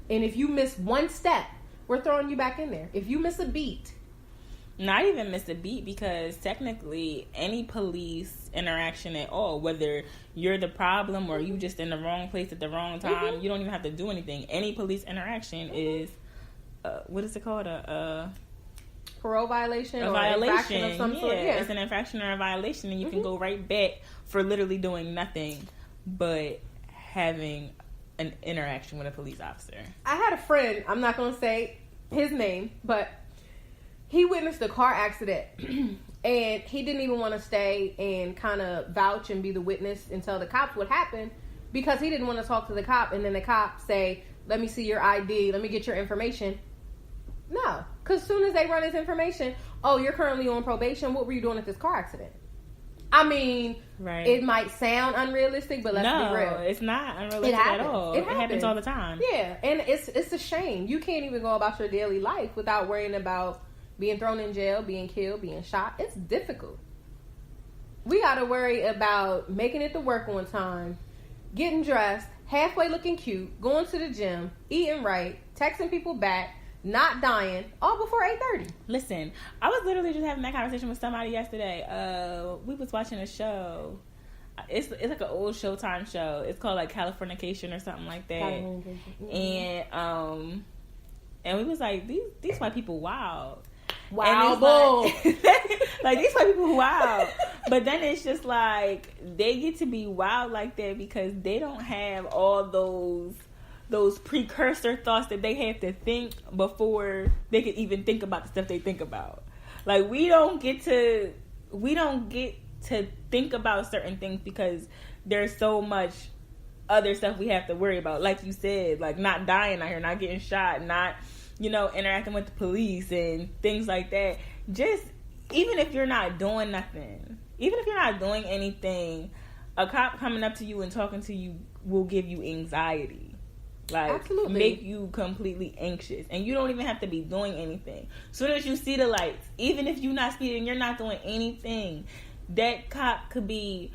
And if you miss one step, we're throwing you back in there. If you miss a beat... Not even miss a beat, because technically any police interaction at all, whether you're the problem or you just in the wrong place at the wrong time, you don't even have to do anything. Any police interaction is, what is it called? A parole violation, a or violation infraction of some sort. Yeah, it's an infraction or a violation, and you can go right back for literally doing nothing but having an interaction with a police officer. I had a friend, I'm not going to say his name, but he witnessed a car accident, and he didn't even want to stay and kind of vouch and be the witness and tell the cops what happened, because he didn't want to talk to the cop, and then the cop say, let me see your ID, let me get your information. No, because as soon as they run his information, oh, you're currently on probation, what were you doing at this car accident? It might sound unrealistic, but let's be real. No, it's not unrealistic at all. It happens all the time. Yeah, and it's a shame. You can't even go about your daily life without worrying about being thrown in jail, being killed, being shot. It's difficult. We got to worry about making it to work on time, getting dressed, halfway looking cute, going to the gym, eating right, texting people back, not dying, all before 8:30. Listen, I was literally just having that conversation with somebody yesterday. We was watching a show. It's like an old Showtime show. It's called like Californication or something like that. And we was like, these white people wild. Wow, like these white people wild. But then it's just like they get to be wild like that because they don't have all those precursor thoughts that they have to think before they could even think about the stuff they think about. Like we don't get to think about certain things because there's so much other stuff we have to worry about. Like you said, like not dying out here, not getting shot, not, interacting with the police and things like that. Just, even if you're not doing nothing, even if you're not doing anything, a cop coming up to you and talking to you will give you anxiety. Like, absolutely. Make you completely anxious. And you don't even have to be doing anything. As soon as you see the lights, even if you're not speeding, you're not doing anything, that cop could be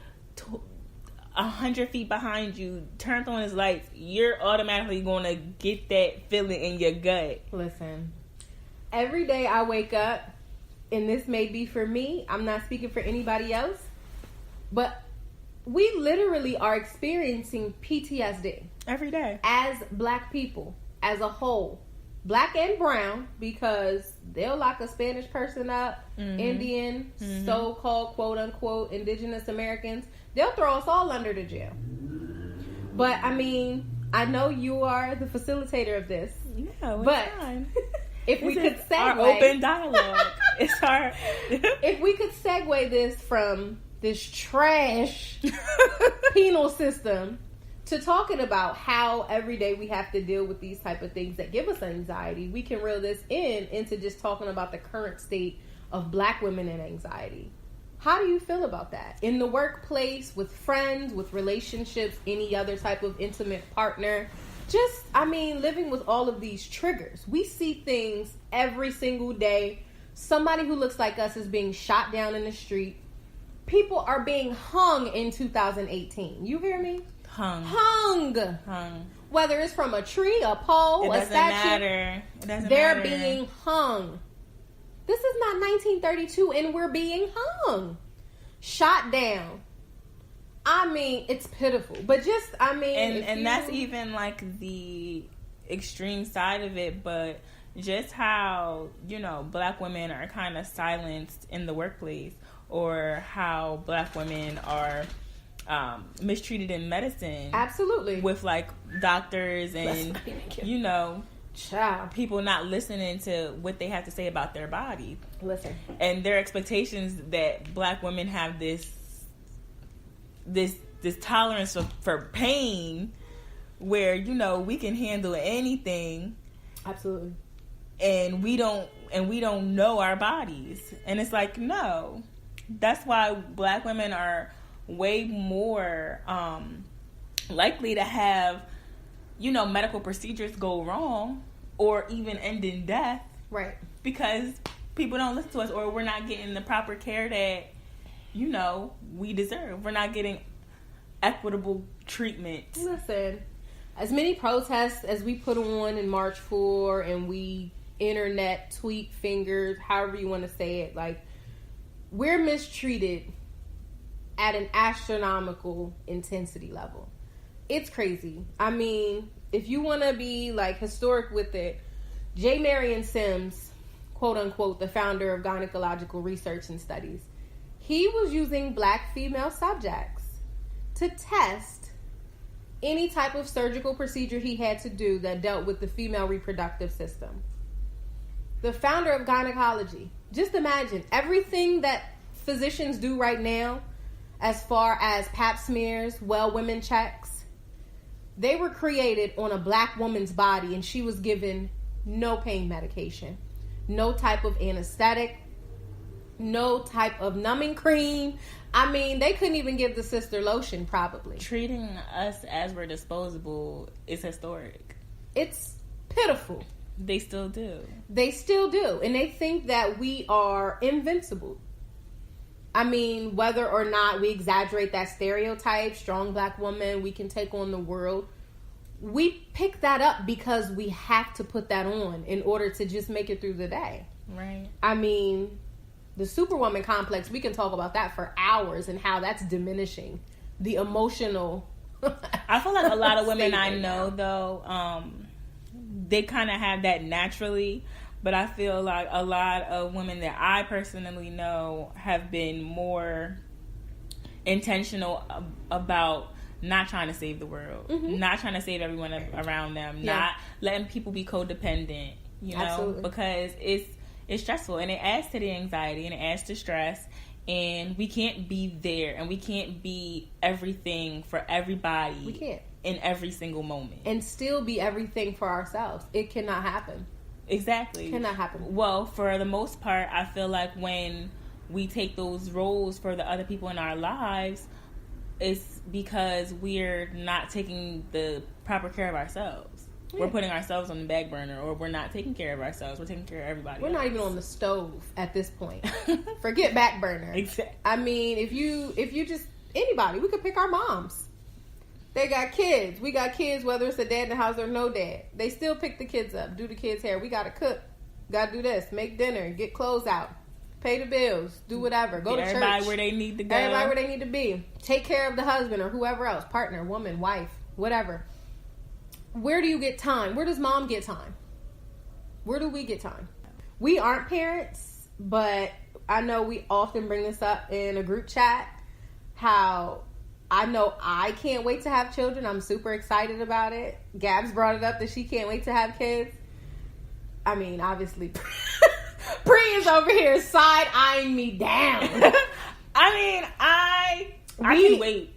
100 feet behind you, turned on his lights, you're automatically going to get that feeling in your gut. Listen, every day I wake up, and this may be for me, I'm not speaking for anybody else, but we literally are experiencing PTSD. Every day. As black people, as a whole. Black and brown, because they'll lock a Spanish person up, Indian, so-called, quote-unquote, indigenous Americans. They'll throw us all under the jail. But, I mean, I know you are the facilitator of this. Yeah, but fine. If we could segue... our open dialogue. It's our... If we could segue this from this trash penal system to talking about how every day we have to deal with these type of things that give us anxiety, we can reel this into just talking about the current state of black women and anxiety. How do you feel about that? In the workplace, with friends, with relationships, any other type of intimate partner? Just, living with all of these triggers. We see things every single day. Somebody who looks like us is being shot down in the street. People are being hung in 2018. You hear me? Hung. Whether it's from a tree, a pole, a statue. It doesn't they're matter. being hung. This is not 1932 and we're being hung. Shot down. It's pitiful. But just, And that's even like the extreme side of it, but just how, black women are kind of silenced in the workplace, or how black women are mistreated in medicine. Absolutely. With like doctors and, Child. people not listening to what they have to say about their body. Listen. And their expectations that black women have this tolerance for pain where, we can handle anything. Absolutely. And we don't know our bodies. And it's like, no. That's why black women are way more likely to have, medical procedures go wrong or even end in death. Right. Because people don't listen to us, or we're not getting the proper care that, we deserve. We're not getting equitable treatment. Listen, as many protests as we put on and march for, and we internet tweet fingers, however you want to say it, like, we're mistreated at an astronomical intensity level. It's crazy. If you want to be like historic with it, J. Marion Sims, quote unquote, the founder of gynecological research and studies, he was using black female subjects to test any type of surgical procedure he had to do that dealt with the female reproductive system. The founder of gynecology. Just imagine everything that physicians do right now as far as pap smears, well women checks. They were created on a black woman's body, and she was given no pain medication, no type of anesthetic, no type of numbing cream. They couldn't even give the sister lotion, probably. Treating us as we're disposable is historic. It's pitiful. They still do. They still do. And they think that we are invincible. Whether or not we exaggerate that stereotype, strong black woman, we can take on the world. We pick that up because we have to put that on in order to just make it through the day. Right. The superwoman complex, we can talk about that for hours and how that's diminishing the emotional. I feel like a lot of women I know, though, they kind of have that naturally. But I feel like a lot of women that I personally know have been more intentional about not trying to save the world, not trying to save everyone around them, not letting people be codependent, Absolutely. because it's stressful and it adds to the anxiety and it adds to stress. And we can't be there, and we can't be everything for everybody. We can't. In every single moment. And still be everything for ourselves. It cannot happen. Exactly. Cannot happen. Well, for the most part, I feel like when we take those roles for the other people in our lives, it's because we're not taking the proper care of ourselves. Yeah. We're putting ourselves on the back burner, or we're not taking care of ourselves. We're taking care of everybody else. Not even on the stove at this point. Forget back burner. Exactly. I mean, if you just, anybody, we could pick our moms. They got kids. We got kids, whether it's a dad in the house or no dad. They still pick the kids up, do the kids' hair. We got to cook. Got to do this. Make dinner. Get clothes out. Pay the bills. Do whatever. Go to church. Everybody where they need to go. Everybody where they need to be. Take care of the husband or whoever else. Partner, woman, wife, whatever. Where do you get time? Where does mom get time? Where do we get time? We aren't parents, but I know we often bring this up in a group chat. How I know I can't wait to have children. I'm super excited about it. Gabs brought it up that she can't wait to have kids. I mean, obviously, Pri is over here side-eyeing me down. I mean, I can wait.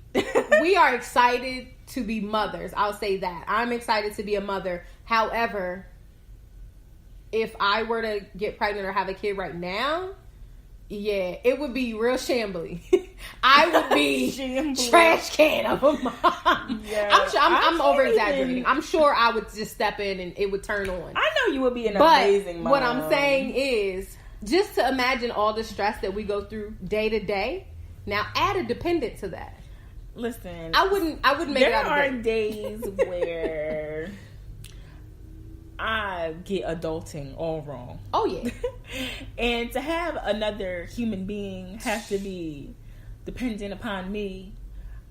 We are excited to be mothers. I'll say that. I'm excited to be a mother. However, if I were to get pregnant or have a kid right now, yeah, it would be real shambly. I would be trash can of a mom. Yeah, I'm over exaggerating. I'm sure I would just step in and it would turn on. I know you would be an amazing mom. What I'm saying is, just to imagine all the stress that we go through day to day. Now add a dependent to that. Listen, I wouldn't make it out of bed. There are days where I get adulting all wrong. Oh, yeah. And to have another human being have to be dependent upon me,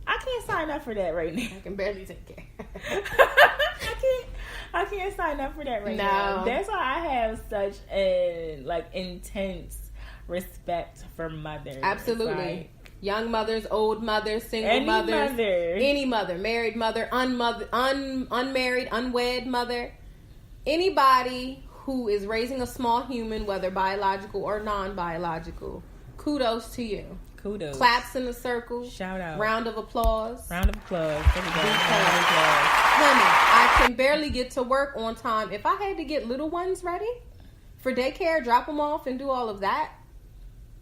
I can't sign up for that right now. I can barely take care. I can't sign up for that right now. That's why I have such a intense respect for mothers. Absolutely. Young mothers, old mothers, single mothers. Any mother. Married mother, unmarried, unwed mother. Anybody who is raising a small human, whether biological or non-biological, kudos to you. Kudos. Claps in a circle. Shout out. Round of applause. Round of applause. Honey, I can barely get to work on time. If I had to get little ones ready for daycare, drop them off and do all of that,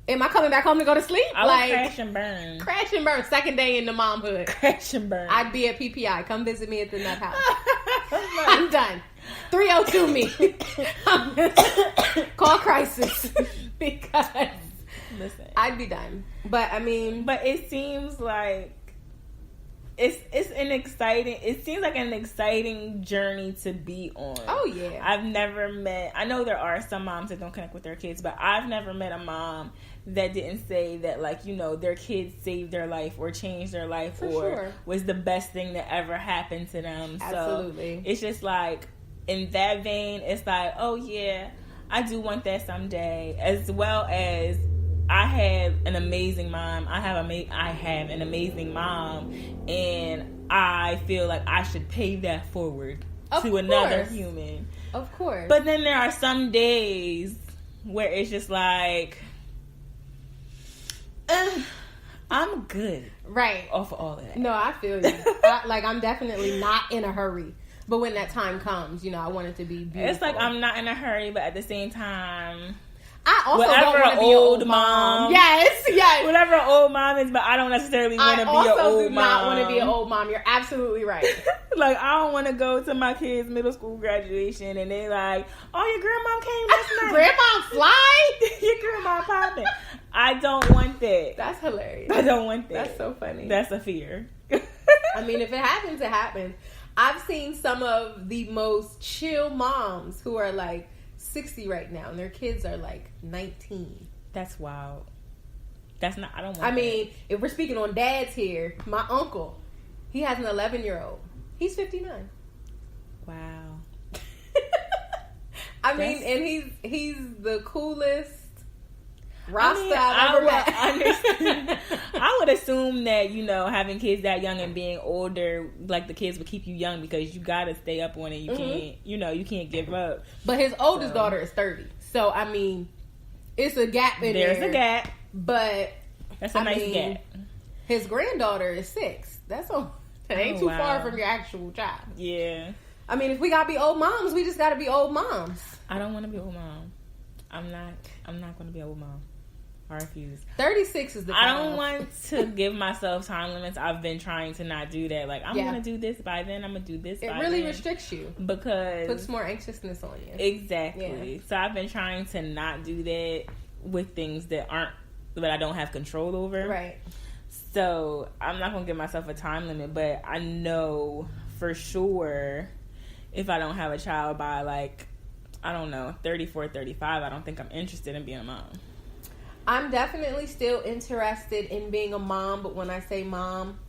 am I coming back home to go to sleep? I would crash and burn. Crash and burn. Second day in the momhood. Crash and burn. I'd be at PPI. Come visit me at the nut house. I'm done. 302 me. Call crisis. Because listen, I'd be done. But I mean, but it seems like it seems like an exciting journey to be on. Oh yeah. I know there are some moms that don't connect with their kids, but I've never met a mom that didn't say that, their kids saved their life or changed their life was the best thing that ever happened to them. Absolutely. So it's just in that vein, it's like, oh yeah, I do want that someday. As well as I had an amazing mom. I have an amazing mom, and I feel like I should pay that forward to another human. Of course. But then there are some days where it's just I'm good. Right. Off of all of that. No, I feel you. I'm definitely not in a hurry. But when that time comes, I want it to be beautiful. It's I'm not in a hurry, but at the same time, I also don't want to be an old mom. Yes. Whatever an old mom is, but I don't necessarily want to be an old mom. I also do not want to be an old mom. You're absolutely right. I don't want to go to my kids' middle school graduation and they're like, oh, your grandma came last night. Grandma fly? Your grandma popping. I don't want that. That's hilarious. I don't want that. That's so funny. That's a fear. I mean, if it happens, it happens. I've seen some of the most chill moms who are 60 right now, and their kids are 19. That's wild. That's not. I don't want. I mean, if we're speaking on dads here, my uncle, he has an 11-year-old. He's 59. Wow. I mean, and he's the coolest Rasta I've ever met. I would assume that having kids that young and being older, the kids would keep you young because you gotta stay up on it. You can't, you can't give up. But his oldest daughter is 30, so I mean, it's a gap in there. There's a gap, but That's a nice gap. His granddaughter is 6. That ain't too far from your actual child. Yeah. I mean, if we gotta be old moms, we just gotta be old moms. I don't want to be old mom. I'm not going to be old mom. I refuse. 36 is the time. I don't want to give myself time limits. I've been trying to not do that. Like, I'm going to do this by then. I'm going to do this by then. It really restricts you. Because... puts more anxiousness on you. Exactly. Yeah. So I've been trying to not do that with things that I don't have control over. Right. So I'm not going to give myself a time limit. But I know for sure if I don't have a child by, like, I don't know, 34, 35, I don't think I'm interested in being a mom. I'm definitely still interested in being a mom, but when I say mom,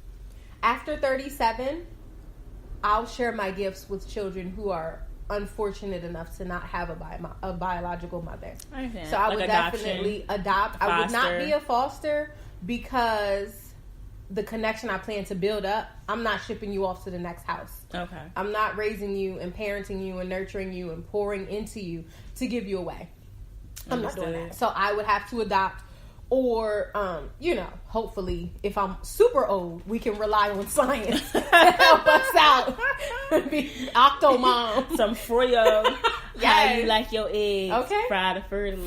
after 37, I'll share my gifts with children who are unfortunate enough to not have a biological mother. So I would definitely adopt. I would not be a foster because the connection I plan to build up, I'm not shipping you off to the next house. Okay. I'm not raising you and parenting you and nurturing you and pouring into you to give you away. I'm not doing that. So I would have to adopt, or, hopefully, if I'm super old, we can rely on science to help us out. Be octo mom. Some froyo. How you like your eggs? Okay. Fried or fertile.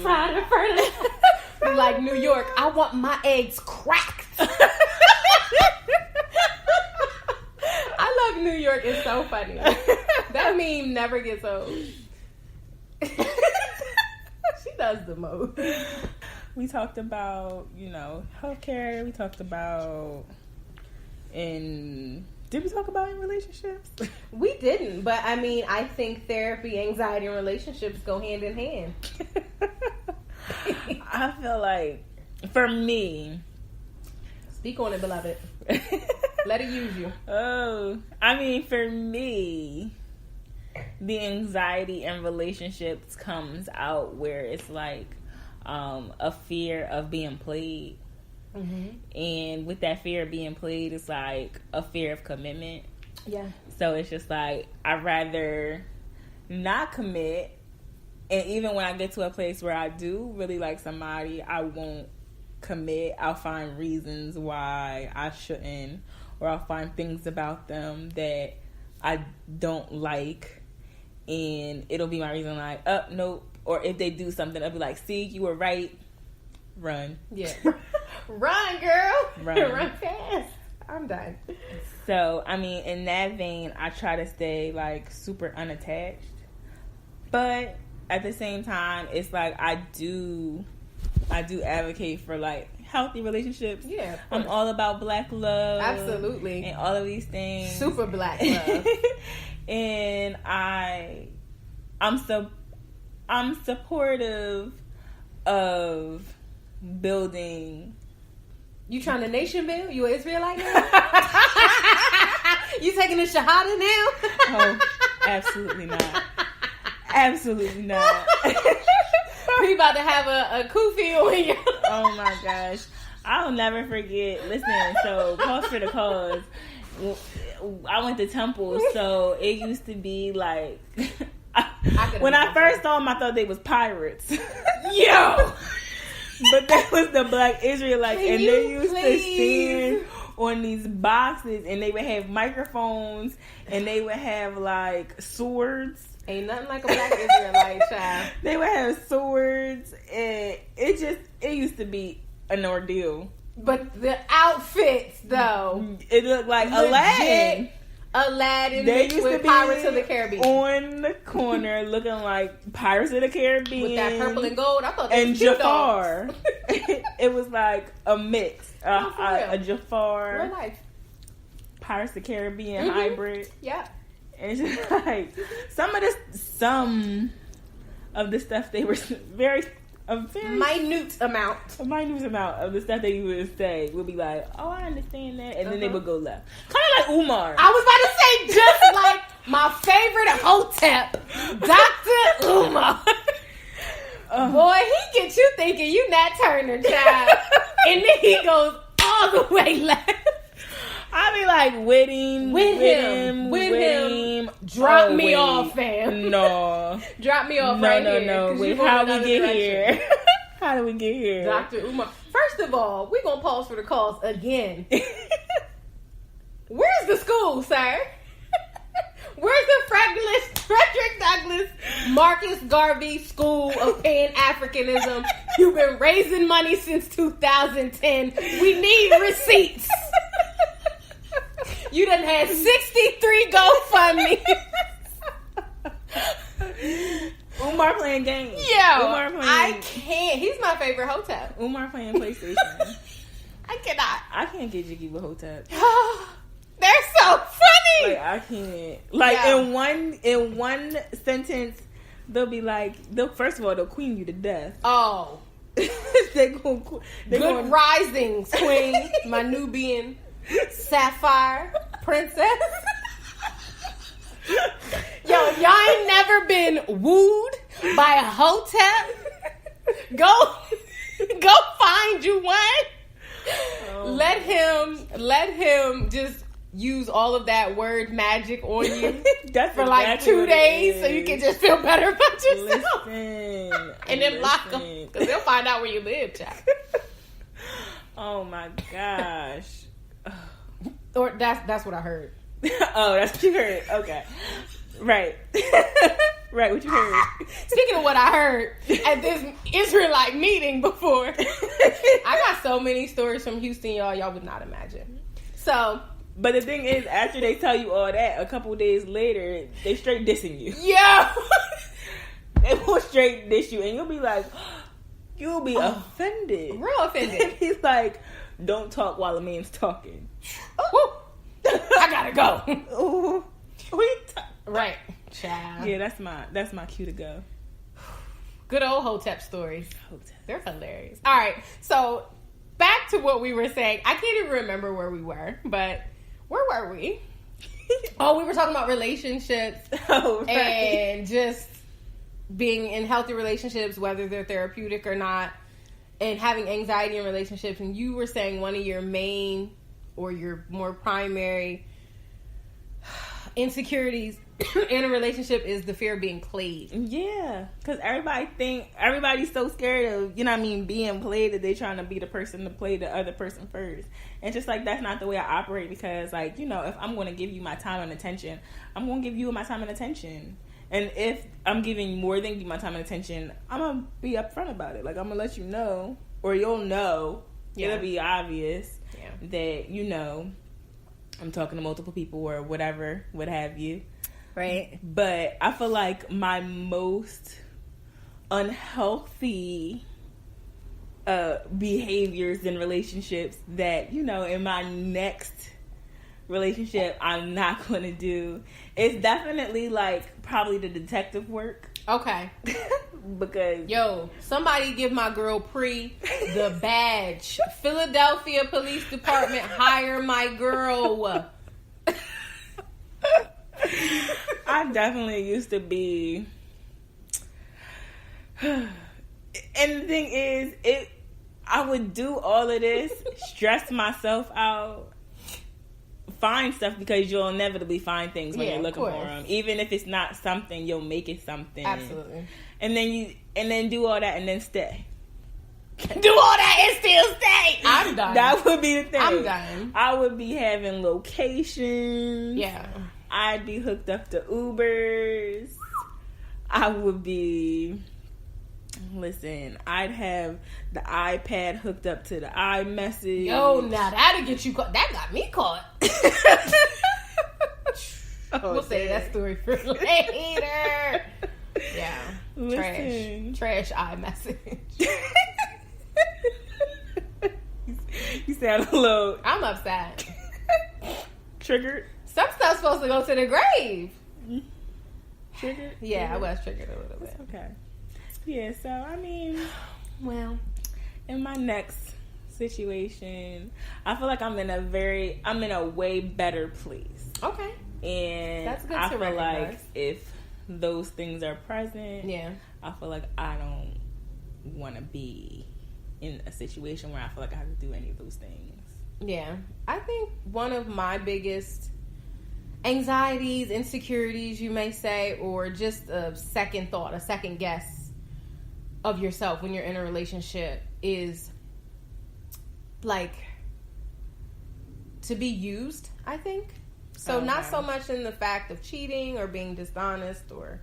Be like New York, I want my eggs cracked. I love New York. It's so funny. That meme never gets old. She does the most. We talked about, healthcare. We talked about did we talk about in relationships? We didn't, but I mean, I think therapy, anxiety, and relationships go hand in hand. I feel like, for me... Speak on it, beloved. Let it use you. Oh, I mean, for me... the anxiety in relationships comes out where it's like a fear of being played. Mm-hmm. And with that fear of being played, it's like a fear of commitment. Yeah. So it's just like, I'd rather not commit. And even when I get to a place where I do really like somebody, I won't commit. I'll find reasons why I shouldn't, or I'll find things about them that I don't like, and it'll be my reason, like, nope. Or if they do something, I'll be like, see, you were right. Run. Yeah. Run, girl. Run. Run fast. I'm done. So, I mean, in that vein, I try to stay, like, super unattached. But at the same time, it's like I do advocate for, like, healthy relationships. Yeah. I'm all about black love. Absolutely. And all of these things. Super black love. And I'm supportive of building. You trying to nation build? You an Israelite now? You taking a shahada now? Oh, absolutely not. Absolutely not. We about to have a kufi on you. Oh my gosh. I'll never forget. Listen, so pause for the cause. I went to Temple, so it used to be like when I first saw them, I thought they was pirates. Yo! But that was the black Israelites, and they used to stand on these boxes, and they would have microphones, and they would have like swords. Ain't nothing like a black Israelite child. They would have swords, and it used to be an ordeal. But the outfits, though, it looked like Aladdin. They used to be Pirates of the Caribbean on the corner, looking like Pirates of the Caribbean with that purple and gold. I thought they and Jafar. It was like a mix, a Jafar, real life Pirates of the Caribbean hybrid. Yeah, and it's just like some of the stuff they were a minute amount of the stuff they would say would be like, oh, I understand that, and then they would go left, kind of like Umar. I was about to say, just like my favorite hotep, Dr. Umar. Boy, he gets you thinking you Nat Turner, child, and then he goes all the way left. I be like, with him. Drop me off, fam. No. Drop me off right here. No. Wait, how we get here? How did we get here? Dr. Umar. First of all, we're going to pause for the calls again. Where's the school, sir? Where's the Frederick Douglass Marcus Garvey School of Pan-Africanism? You've been raising money since 2010. We need receipts. You done had 63 GoFundMe. Umar playing games. I can't. He's my favorite hotep. Umar playing PlayStation. I cannot. I can't get jiggy with hotep. They're so funny. Like, I can't. Like, in one sentence, they'll be like, first of all, they'll queen you to death. Oh. Good risings, queen. My Nubian Sapphire princess. Yo, if y'all ain't never been wooed by a hotep, go find you one. Oh. Let him just use all of that word magic on you for like 2 days so you can just feel better about yourself. And then lock them because they'll find out where you live, child. Oh my gosh. Or that's what I heard. Oh, that's what you heard. Okay. Right. Right, what you heard. Speaking of what I heard at this Israelite meeting before, I got so many stories from Houston, y'all would not imagine. So, but the thing is, after they tell you all that, a couple days later, they straight dissing you. Yeah. They will straight diss you, and you'll be like, you'll be offended. Real offended. And he's like, don't talk while a man's talking. I gotta go. Ooh. Right, child. Yeah, that's my cue to go. Good old hotep stories. They're hilarious. All right, so back to what we were saying. I can't even remember where we were, but where were we? We were talking about relationships and just being in healthy relationships, whether they're therapeutic or not, and having anxiety in relationships. And you were saying one of your main or your more primary insecurities in a relationship is the fear of being played. Yeah, because everybody's so scared of, being played that they're trying to be the person to play the other person first. And just like, that's not the way I operate, because if I'm going to give you my time and attention, I'm going to give you my time and attention. And if I'm giving more than you my time and attention, I'm going to be upfront about it. Like, I'm going to let you know, or you'll know. Yeah. It'll be obvious that, I'm talking to multiple people or whatever, what have you. Right. But I feel like my most unhealthy behaviors in relationships that, in my next relationship I'm not going to do is definitely like probably the detective work. Okay. Because somebody give my girl Pre the badge. Philadelphia Police Department, hire my girl. I definitely used to be, and the thing is, I would do all of this, stress myself out, find stuff, because you'll inevitably find things when you're looking for them. Even if it's not something, you'll make it something. Absolutely. And then do all that and then stay. Do all that and still stay. I'm done. That would be the thing. I'm done. I would be having locations. Yeah. I'd be hooked up to Ubers. I would be... Listen, I'd have the iPad hooked up to the iMessage. Now that'll get you caught. That got me caught. We'll save that story for later. Yeah. Listen. Trash iMessage. You sound a little... I'm upset. Triggered? Some stuff's supposed to go to the grave. Triggered? Yeah, I was triggered a little bit. Okay. Yeah, so, well, in my next situation, I feel like I'm in a way better place. Okay. And that's good I to feel recognize. like if those things are present, I feel like I don't want to be in a situation where I feel like I have to do any of those things. Yeah. I think one of my biggest anxieties, insecurities, you may say, or just a second thought, a second guess, of yourself when you're in a relationship is like to be used, I think. So not so much in the fact of cheating or being dishonest or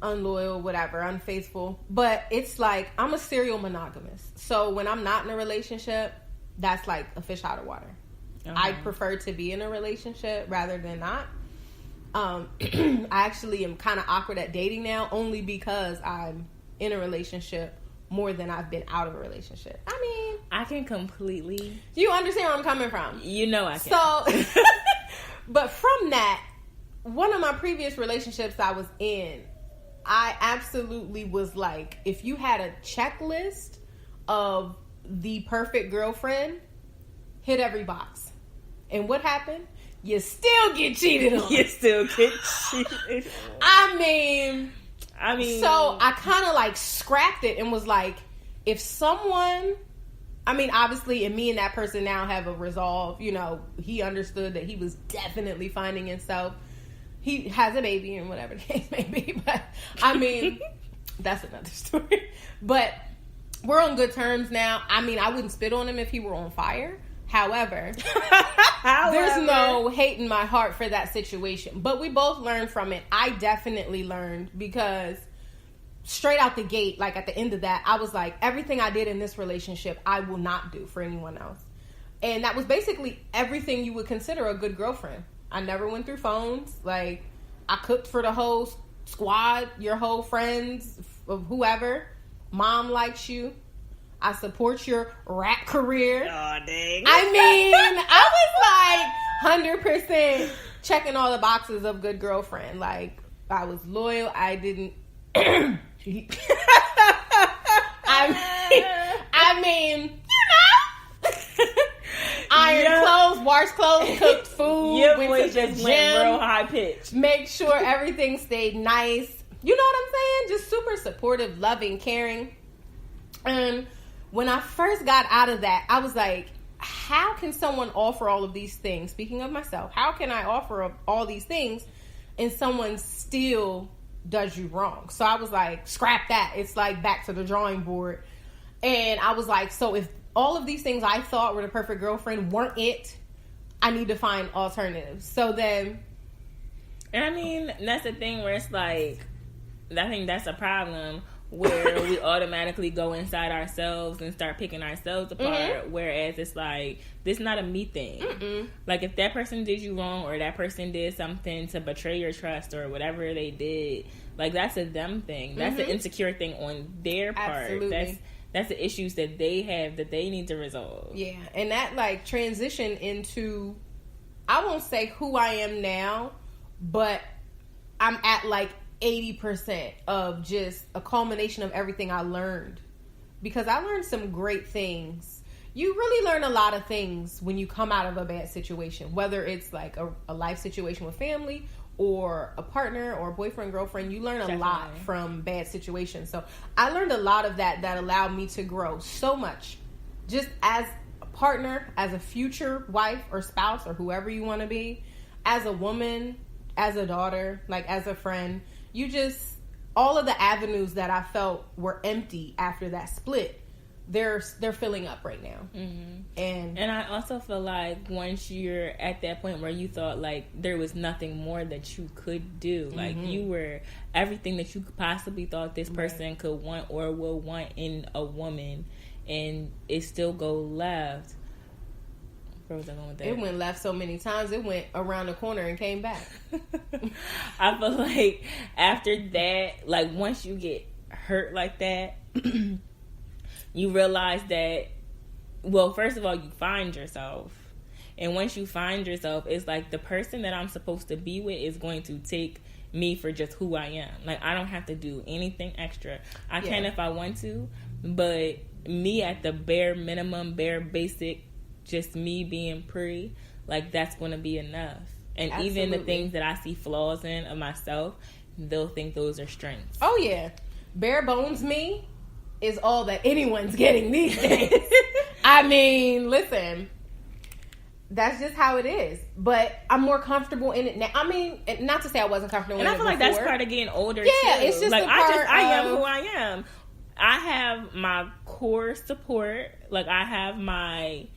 unloyal, whatever, unfaithful, but it's like I'm a serial monogamist. So when I'm not in a relationship, that's like a fish out of water. I prefer to be in a relationship rather than not. I actually am kind of awkward at dating now, only because I'm in a relationship more than I've been out of a relationship. I mean, I can completely. You understand where I'm coming from? You know I can. So, but from that, one of my previous relationships I was in, I absolutely was like, if you had a checklist of the perfect girlfriend, hit every box. And what happened? You still get cheated on. You still get cheated on. I mean, so I kind of like scrapped it and was like, if someone, I mean, obviously, and me and that person now have a resolve, you know, he understood that he was definitely finding himself. He has a baby and whatever the case may be, but I mean, that's another story. But we're on good terms now. I mean, I wouldn't spit on him if he were on fire. However, there's no hate in my heart for that situation. But we both learned from it. I definitely learned because straight out the gate, like at the end of that, I was like, everything I did in this relationship, I will not do for anyone else. And that was basically everything you would consider a good girlfriend. I never went through phones. Like, I cooked for the whole squad, your whole friends, of whoever. Mom likes you. I support your rap career. Oh, dang. I mean, I was like 100% checking all the boxes of good girlfriend. Like, I was loyal. I didn't cheat. I mean, you know. Iron clothes, wash clothes, cooked food. Your went voice to the just gym, went real high pitched. Make sure everything stayed nice. You know what I'm saying? Just super supportive, loving, caring. And when I first got out of that, I was like, how can someone offer all of these things? Speaking of myself, how can I offer all these things and someone still does you wrong? So I was like, scrap that. It's like back to the drawing board. And I was like, so if all of these things I thought were the perfect girlfriend weren't it, I need to find alternatives. So then... And I mean, that's the thing where it's like, I think that's a problem where we automatically go inside ourselves and start picking ourselves apart, whereas it's like, this is not a me thing. Like, if that person did you wrong or that person did something to betray your trust or whatever they did, like, that's a them thing. That's an insecure thing on their part. Absolutely. That's the issues that they have that they need to resolve. Yeah, and that, like, transition into, I won't say who I am now, but I'm at, like, 80% of just a culmination of everything I learned. Because I learned some great things. You really learn a lot of things when you come out of a bad situation. Whether it's like a life situation with family or a partner or a boyfriend, girlfriend. You learn a lot from bad situations. So I learned a lot of that allowed me to grow so much. Just as a partner, as a future wife or spouse or whoever you want to be. As a woman, as a daughter, like as a friend. You just, all of the avenues that I felt were empty after that split, they're filling up right now. And I also feel like once you're at that point where you thought like there was nothing more that you could do, like you were everything that you possibly thought this person could want or will want in a woman, and it still go left. Where was I going with that? It went left so many times. It went around the corner and came back. I feel like after that, like once you get hurt like that, you realize that, well, first of all, you find yourself. And once you find yourself, it's like the person that I'm supposed to be with is going to take me for just who I am. Like, I don't have to do anything extra. I can if I want to, but me at the bare minimum, bare basic, just me being pretty, like that's going to be enough. And even the things that I see flaws in of myself, they'll think those are strengths. Oh yeah, bare bones me is all that anyone's getting these days. I mean, listen, that's just how it is. But I'm more comfortable in it now. I mean, not to say I wasn't comfortable in it before. And I feel like that's part of getting older too. Yeah, it's just like I am who I am. I have my core support. Like, I have my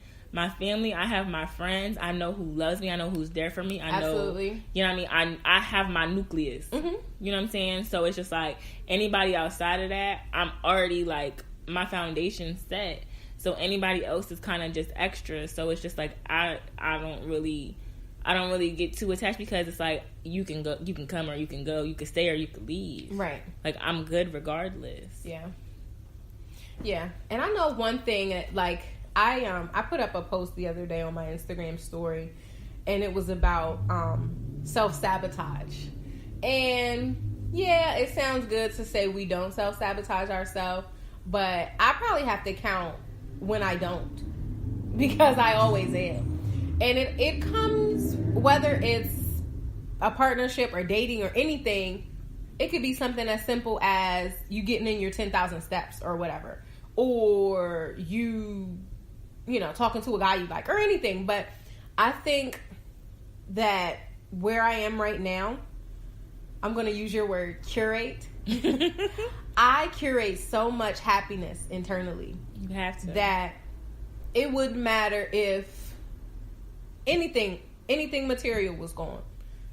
family. I have my friends. I know who loves me. I know who's there for me. I Absolutely. know, you know what I mean? I have my nucleus. Mm-hmm. You know what I'm saying? So it's just like, anybody outside of that, I'm already like, my foundation set. So anybody else is kind of just extra. So it's just like, I don't really get too attached, because it's like, you can come or you can go, you can stay or you can leave. Right. Like, I'm good regardless. Yeah. Yeah. And I know one thing that, like, I put up a post the other day on my Instagram story, and it was about self-sabotage. And yeah, it sounds good to say we don't self-sabotage ourselves, but I probably have to count when I don't, because I always am. And it comes, whether it's a partnership or dating or anything, it could be something as simple as you getting in your 10,000 steps or whatever, or you know, talking to a guy you like, or anything. But I think that where I am right now, I'm going to use your word, curate. I curate so much happiness internally. You have to. That it wouldn't matter if anything material was gone.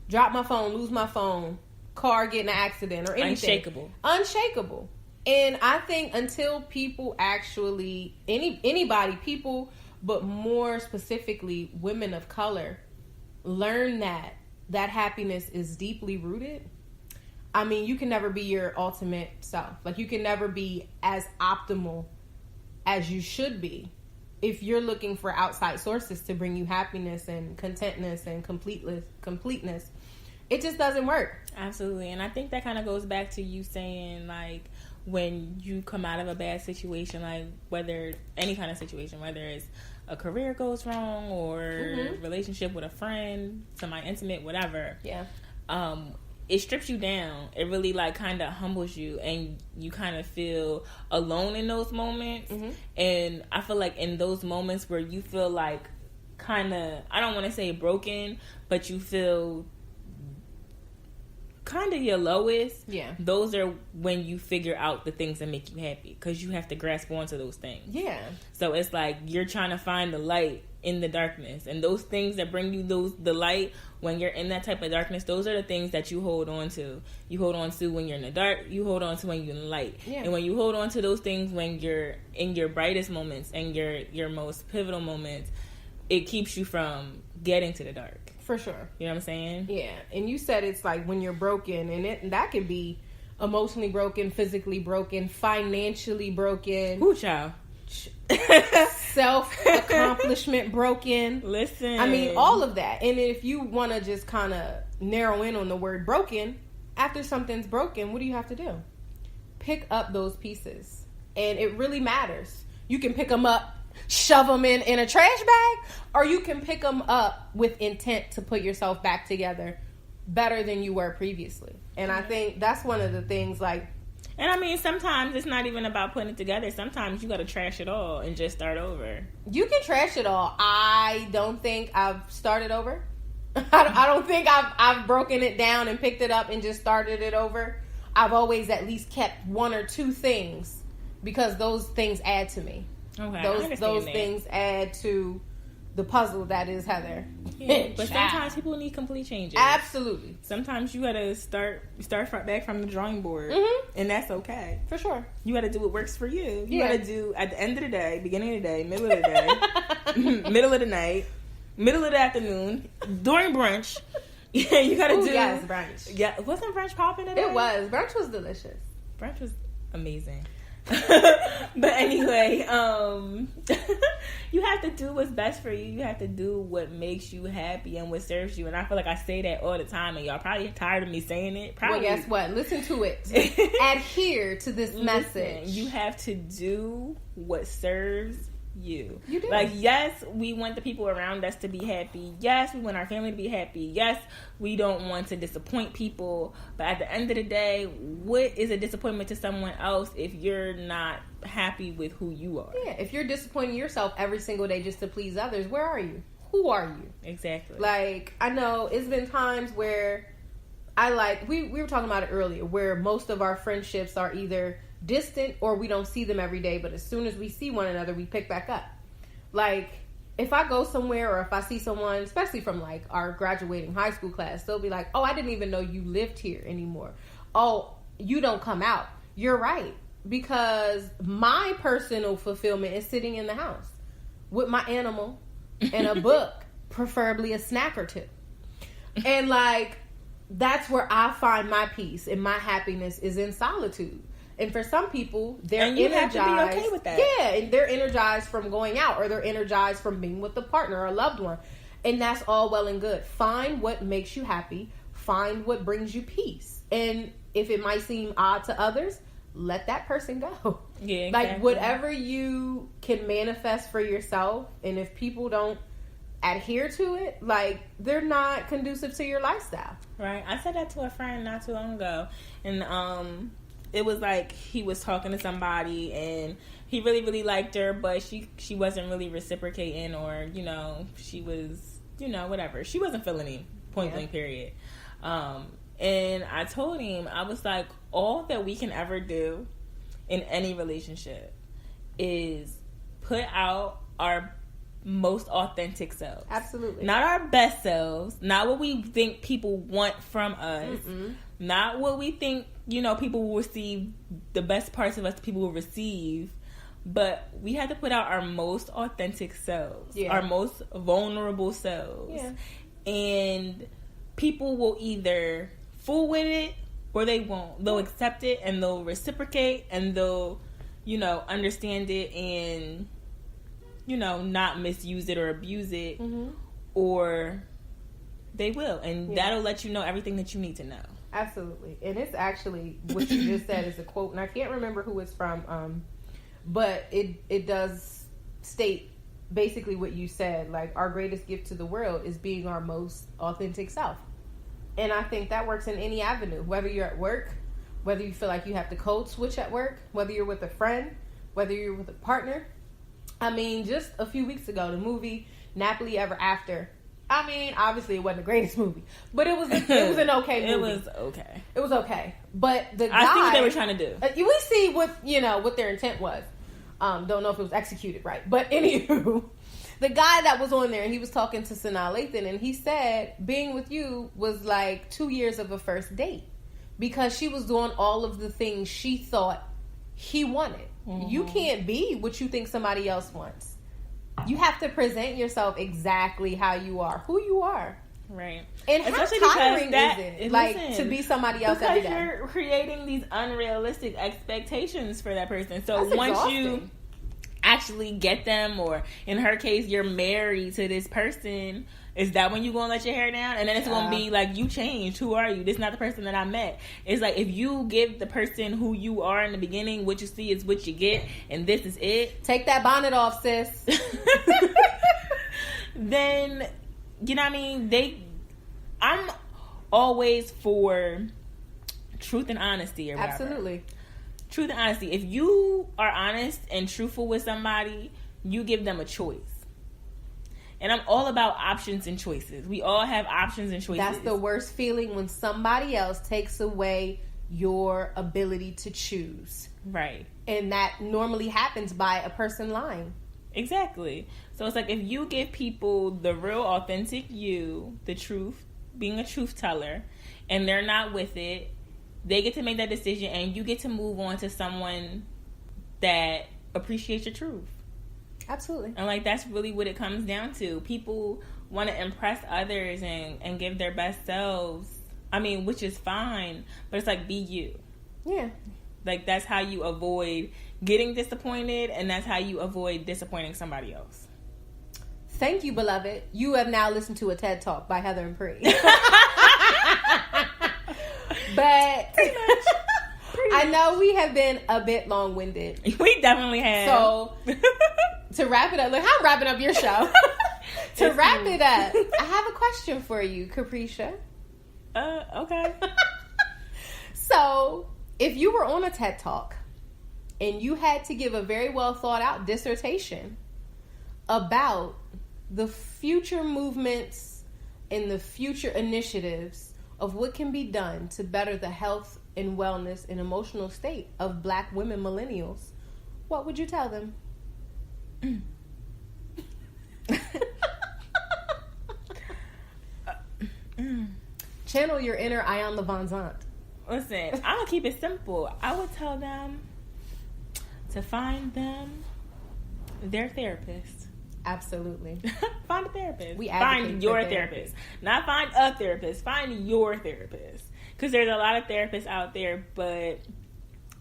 Drop my phone, lose my phone, car get in an accident or anything. Unshakable. And I think until people actually, people, but more specifically women of color, learn that happiness is deeply rooted, I mean, you can never be your ultimate self. Like, you can never be as optimal as you should be if you're looking for outside sources to bring you happiness and contentness and completeness. It just doesn't work. Absolutely. And I think that kind of goes back to you saying, like, when you come out of a bad situation, like, whether any kind of situation, whether it's a career goes wrong or relationship with a friend, somebody intimate, whatever. Yeah. It strips you down. It really, like, kind of humbles you, and you kind of feel alone in those moments. Mm-hmm. And I feel like in those moments where you feel like kind of, I don't want to say broken, but you feel kind of your lowest. Yeah. Those are when you figure out the things that make you happy, because you have to grasp onto those things. Yeah. So it's like you're trying to find the light in the darkness, and those things that bring you the light when you're in that type of darkness, those are the things that you hold on to. You hold on to when you're in the dark, you hold on to when you're in the light. Yeah. And when you hold on to those things when you're in your brightest moments and your most pivotal moments, it keeps you from getting to the dark. For sure. You know what I'm saying? Yeah. And you said it's like when you're broken, and that could be emotionally broken, physically broken, financially broken. Ooh, child. Self-accomplishment broken. Listen. I mean, all of that. And if you want to just kind of narrow in on the word broken, after something's broken, what do you have to do? Pick up those pieces. And it really matters. You can pick them up, shove them in a trash bag, or you can pick them up with intent to put yourself back together better than you were previously. And I think that's one of the things, like, and I mean, sometimes it's not even about putting it together. Sometimes you got to trash it all and just start over. You can trash it all. I don't think I've started over. I don't think I've broken it down and picked it up and just started it over. I've always at least kept one or two things, because those things add to me. Okay, those things add to the puzzle that is Heather. Yeah, but sometimes people need complete changes. Absolutely. Sometimes you gotta start back from the drawing board, and that's okay. For sure. You gotta do what works for you. You gotta do at the end of the day, beginning of the day, middle of the day, middle of the night, middle of the afternoon, during brunch. Yeah, you gotta do. Yes, brunch. Yeah, wasn't brunch popping today? It was. Brunch was delicious. Brunch was amazing. But anyway, you have to do what's best for you. You have to do what makes you happy and what serves you. And I feel like I say that all the time, and y'all probably tired of me saying it. Probably. Well, guess what? Listen to it. Adhere to this message. You have to do what serves you. You do. Like, yes, we want the people around us to be happy. Yes, we want our family to be happy. Yes, we don't want to disappoint people. But at the end of the day, what is a disappointment to someone else if you're not happy with who you are? Yeah, if you're disappointing yourself every single day just to please others, where are you? Who are you? Exactly. Like, I know it's been times where we were talking about it earlier, where most of our friendships are either distant or we don't see them every day, but as soon as we see one another, we pick back up. Like, if I go somewhere or if I see someone, especially from like our graduating high school class, they'll be like, oh, I didn't even know you lived here anymore. Oh, you don't come out. You're right. Because my personal fulfillment is sitting in the house with my animal and a book, preferably a snack or two. And like, that's where I find my peace and my happiness is in solitude. And for some people, they're energized. Have to be okay with that. Yeah, and they're energized from going out, or they're energized from being with a partner or a loved one. And that's all well and good. Find what makes you happy. Find what brings you peace. And if it might seem odd to others, let that person go. Yeah, exactly. Like, whatever you can manifest for yourself, and if people don't adhere to it, like, they're not conducive to your lifestyle. Right. I said that to a friend not too long ago. And, it was like he was talking to somebody and he really, really liked her, but she wasn't really reciprocating, or, you know, she was, you know, whatever. She wasn't feeling him, point blank, period. And I told him, I was like, all that we can ever do in any relationship is put out our most authentic selves. Absolutely. Not our best selves, not what we think people want from us, not what we think, you know, people will receive, the best parts of us people will receive, but we have to put out our most authentic selves, our most vulnerable selves. Yeah. And people will either fool with it or they won't. They'll accept it and they'll reciprocate and they'll, you know, understand it and, you know, not misuse it or abuse it, or they will. And that'll let you know everything that you need to know. Absolutely. And it's actually, what you just said is a quote, and I can't remember who it's from, but it does state basically what you said. Like, our greatest gift to the world is being our most authentic self. And I think that works in any avenue, whether you're at work, whether you feel like you have to code switch at work, whether you're with a friend, whether you're with a partner. I mean, just a few weeks ago, the movie Nappily Ever After. I mean, obviously it wasn't the greatest movie, but it was an okay movie. It was okay. It was okay. But the guy, I see what they were trying to do. We see what their intent was. Don't know if it was executed right. But anywho, the guy that was on there, and he was talking to Sanaa Lathan, and he said being with you was like 2 years of a first date, because she was doing all of the things she thought he wanted. You can't be what you think somebody else wants. You have to present yourself exactly how you are, who you are. Right. And especially how tiring is it? Like, to be somebody else every day. Because you're creating these unrealistic expectations for that person. So that's once exhausting. You actually get them, or in her case, you're married to this person, is that when you gonna let your hair down? And then it's gonna be like, you changed. Who are you? This is not the person that I met. It's like, if you give the person who you are in the beginning, what you see is what you get, and this is it. Take that bonnet off, sis. Then, you know what I mean? I'm always for truth and honesty, or whatever. Absolutely. Truth and honesty. If you are honest and truthful with somebody, you give them a choice. And I'm all about options and choices. We all have options and choices. That's the worst feeling, when somebody else takes away your ability to choose. Right. And that normally happens by a person lying. Exactly. So it's like, if you give people the real authentic you, the truth, being a truth teller, and they're not with it, they get to make that decision, and you get to move on to someone that appreciates your truth. Absolutely. And like, that's really what it comes down to. People want to impress others and give their best selves. I mean, which is fine, but it's like, be you. Yeah. Like, that's how you avoid getting disappointed, and that's how you avoid disappointing somebody else. Thank you, beloved. You have now listened to a TED Talk by Heather and Pri. But I know we have been a bit long-winded. We definitely have. So, to wrap it up, look how I'm wrapping up your show. To wrap it up, I have a question for you, Capricia. Okay. So, if you were on a TED Talk and you had to give a very well thought out dissertation about the future movements and the future initiatives of what can be done to better the health and wellness and emotional state of Black women millennials, what would you tell them? Channel your inner Ayan Levant. Listen, I'm gonna keep it simple. I would tell them to find them their therapist. Absolutely. Find a therapist. We find your therapist. Not find a therapist. Find your therapist. Because there's a lot of therapists out there, but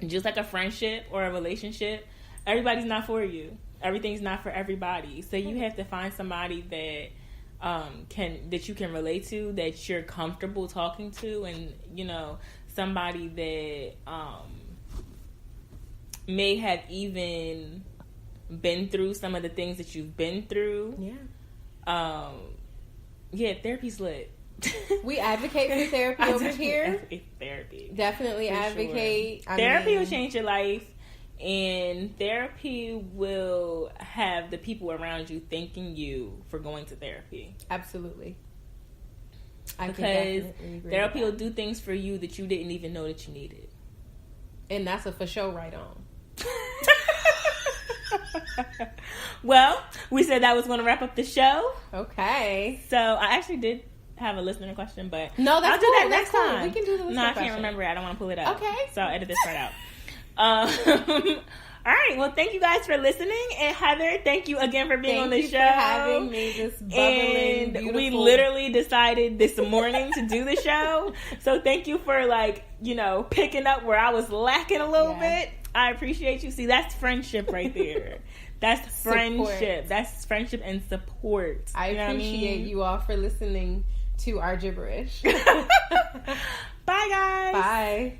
just like a friendship or a relationship, everybody's not for you. Everything's not for everybody. So you have to find somebody that that you can relate to, that you're comfortable talking to, and somebody that may have even been through some of the things that you've been through. Yeah, therapy's lit. We advocate for therapy over here. Therapy. Definitely advocate. Sure. Therapy will change your life, and therapy will have the people around you thanking you for going to therapy. Absolutely. Because therapy will do things for you that you didn't even know that you needed. And that's a for sure right on. Well, we said that was going to wrap up the show. Okay. So I actually did have a listener question, but no, that's I'll do cool. that next time. We can do the listener question. No, I can't remember it. I don't want to pull it up. Okay. So I'll edit this part out. All right. Well, thank you guys for listening. And Heather, thank you again for being on the show. Thank you for having me. This bubbling, beautiful. We literally decided this morning to do the show. So thank you for picking up where I was lacking a little bit. I appreciate you. See, that's friendship right there. That's friendship. Support. That's friendship and support. I appreciate you all for listening to our gibberish. Bye, guys. Bye.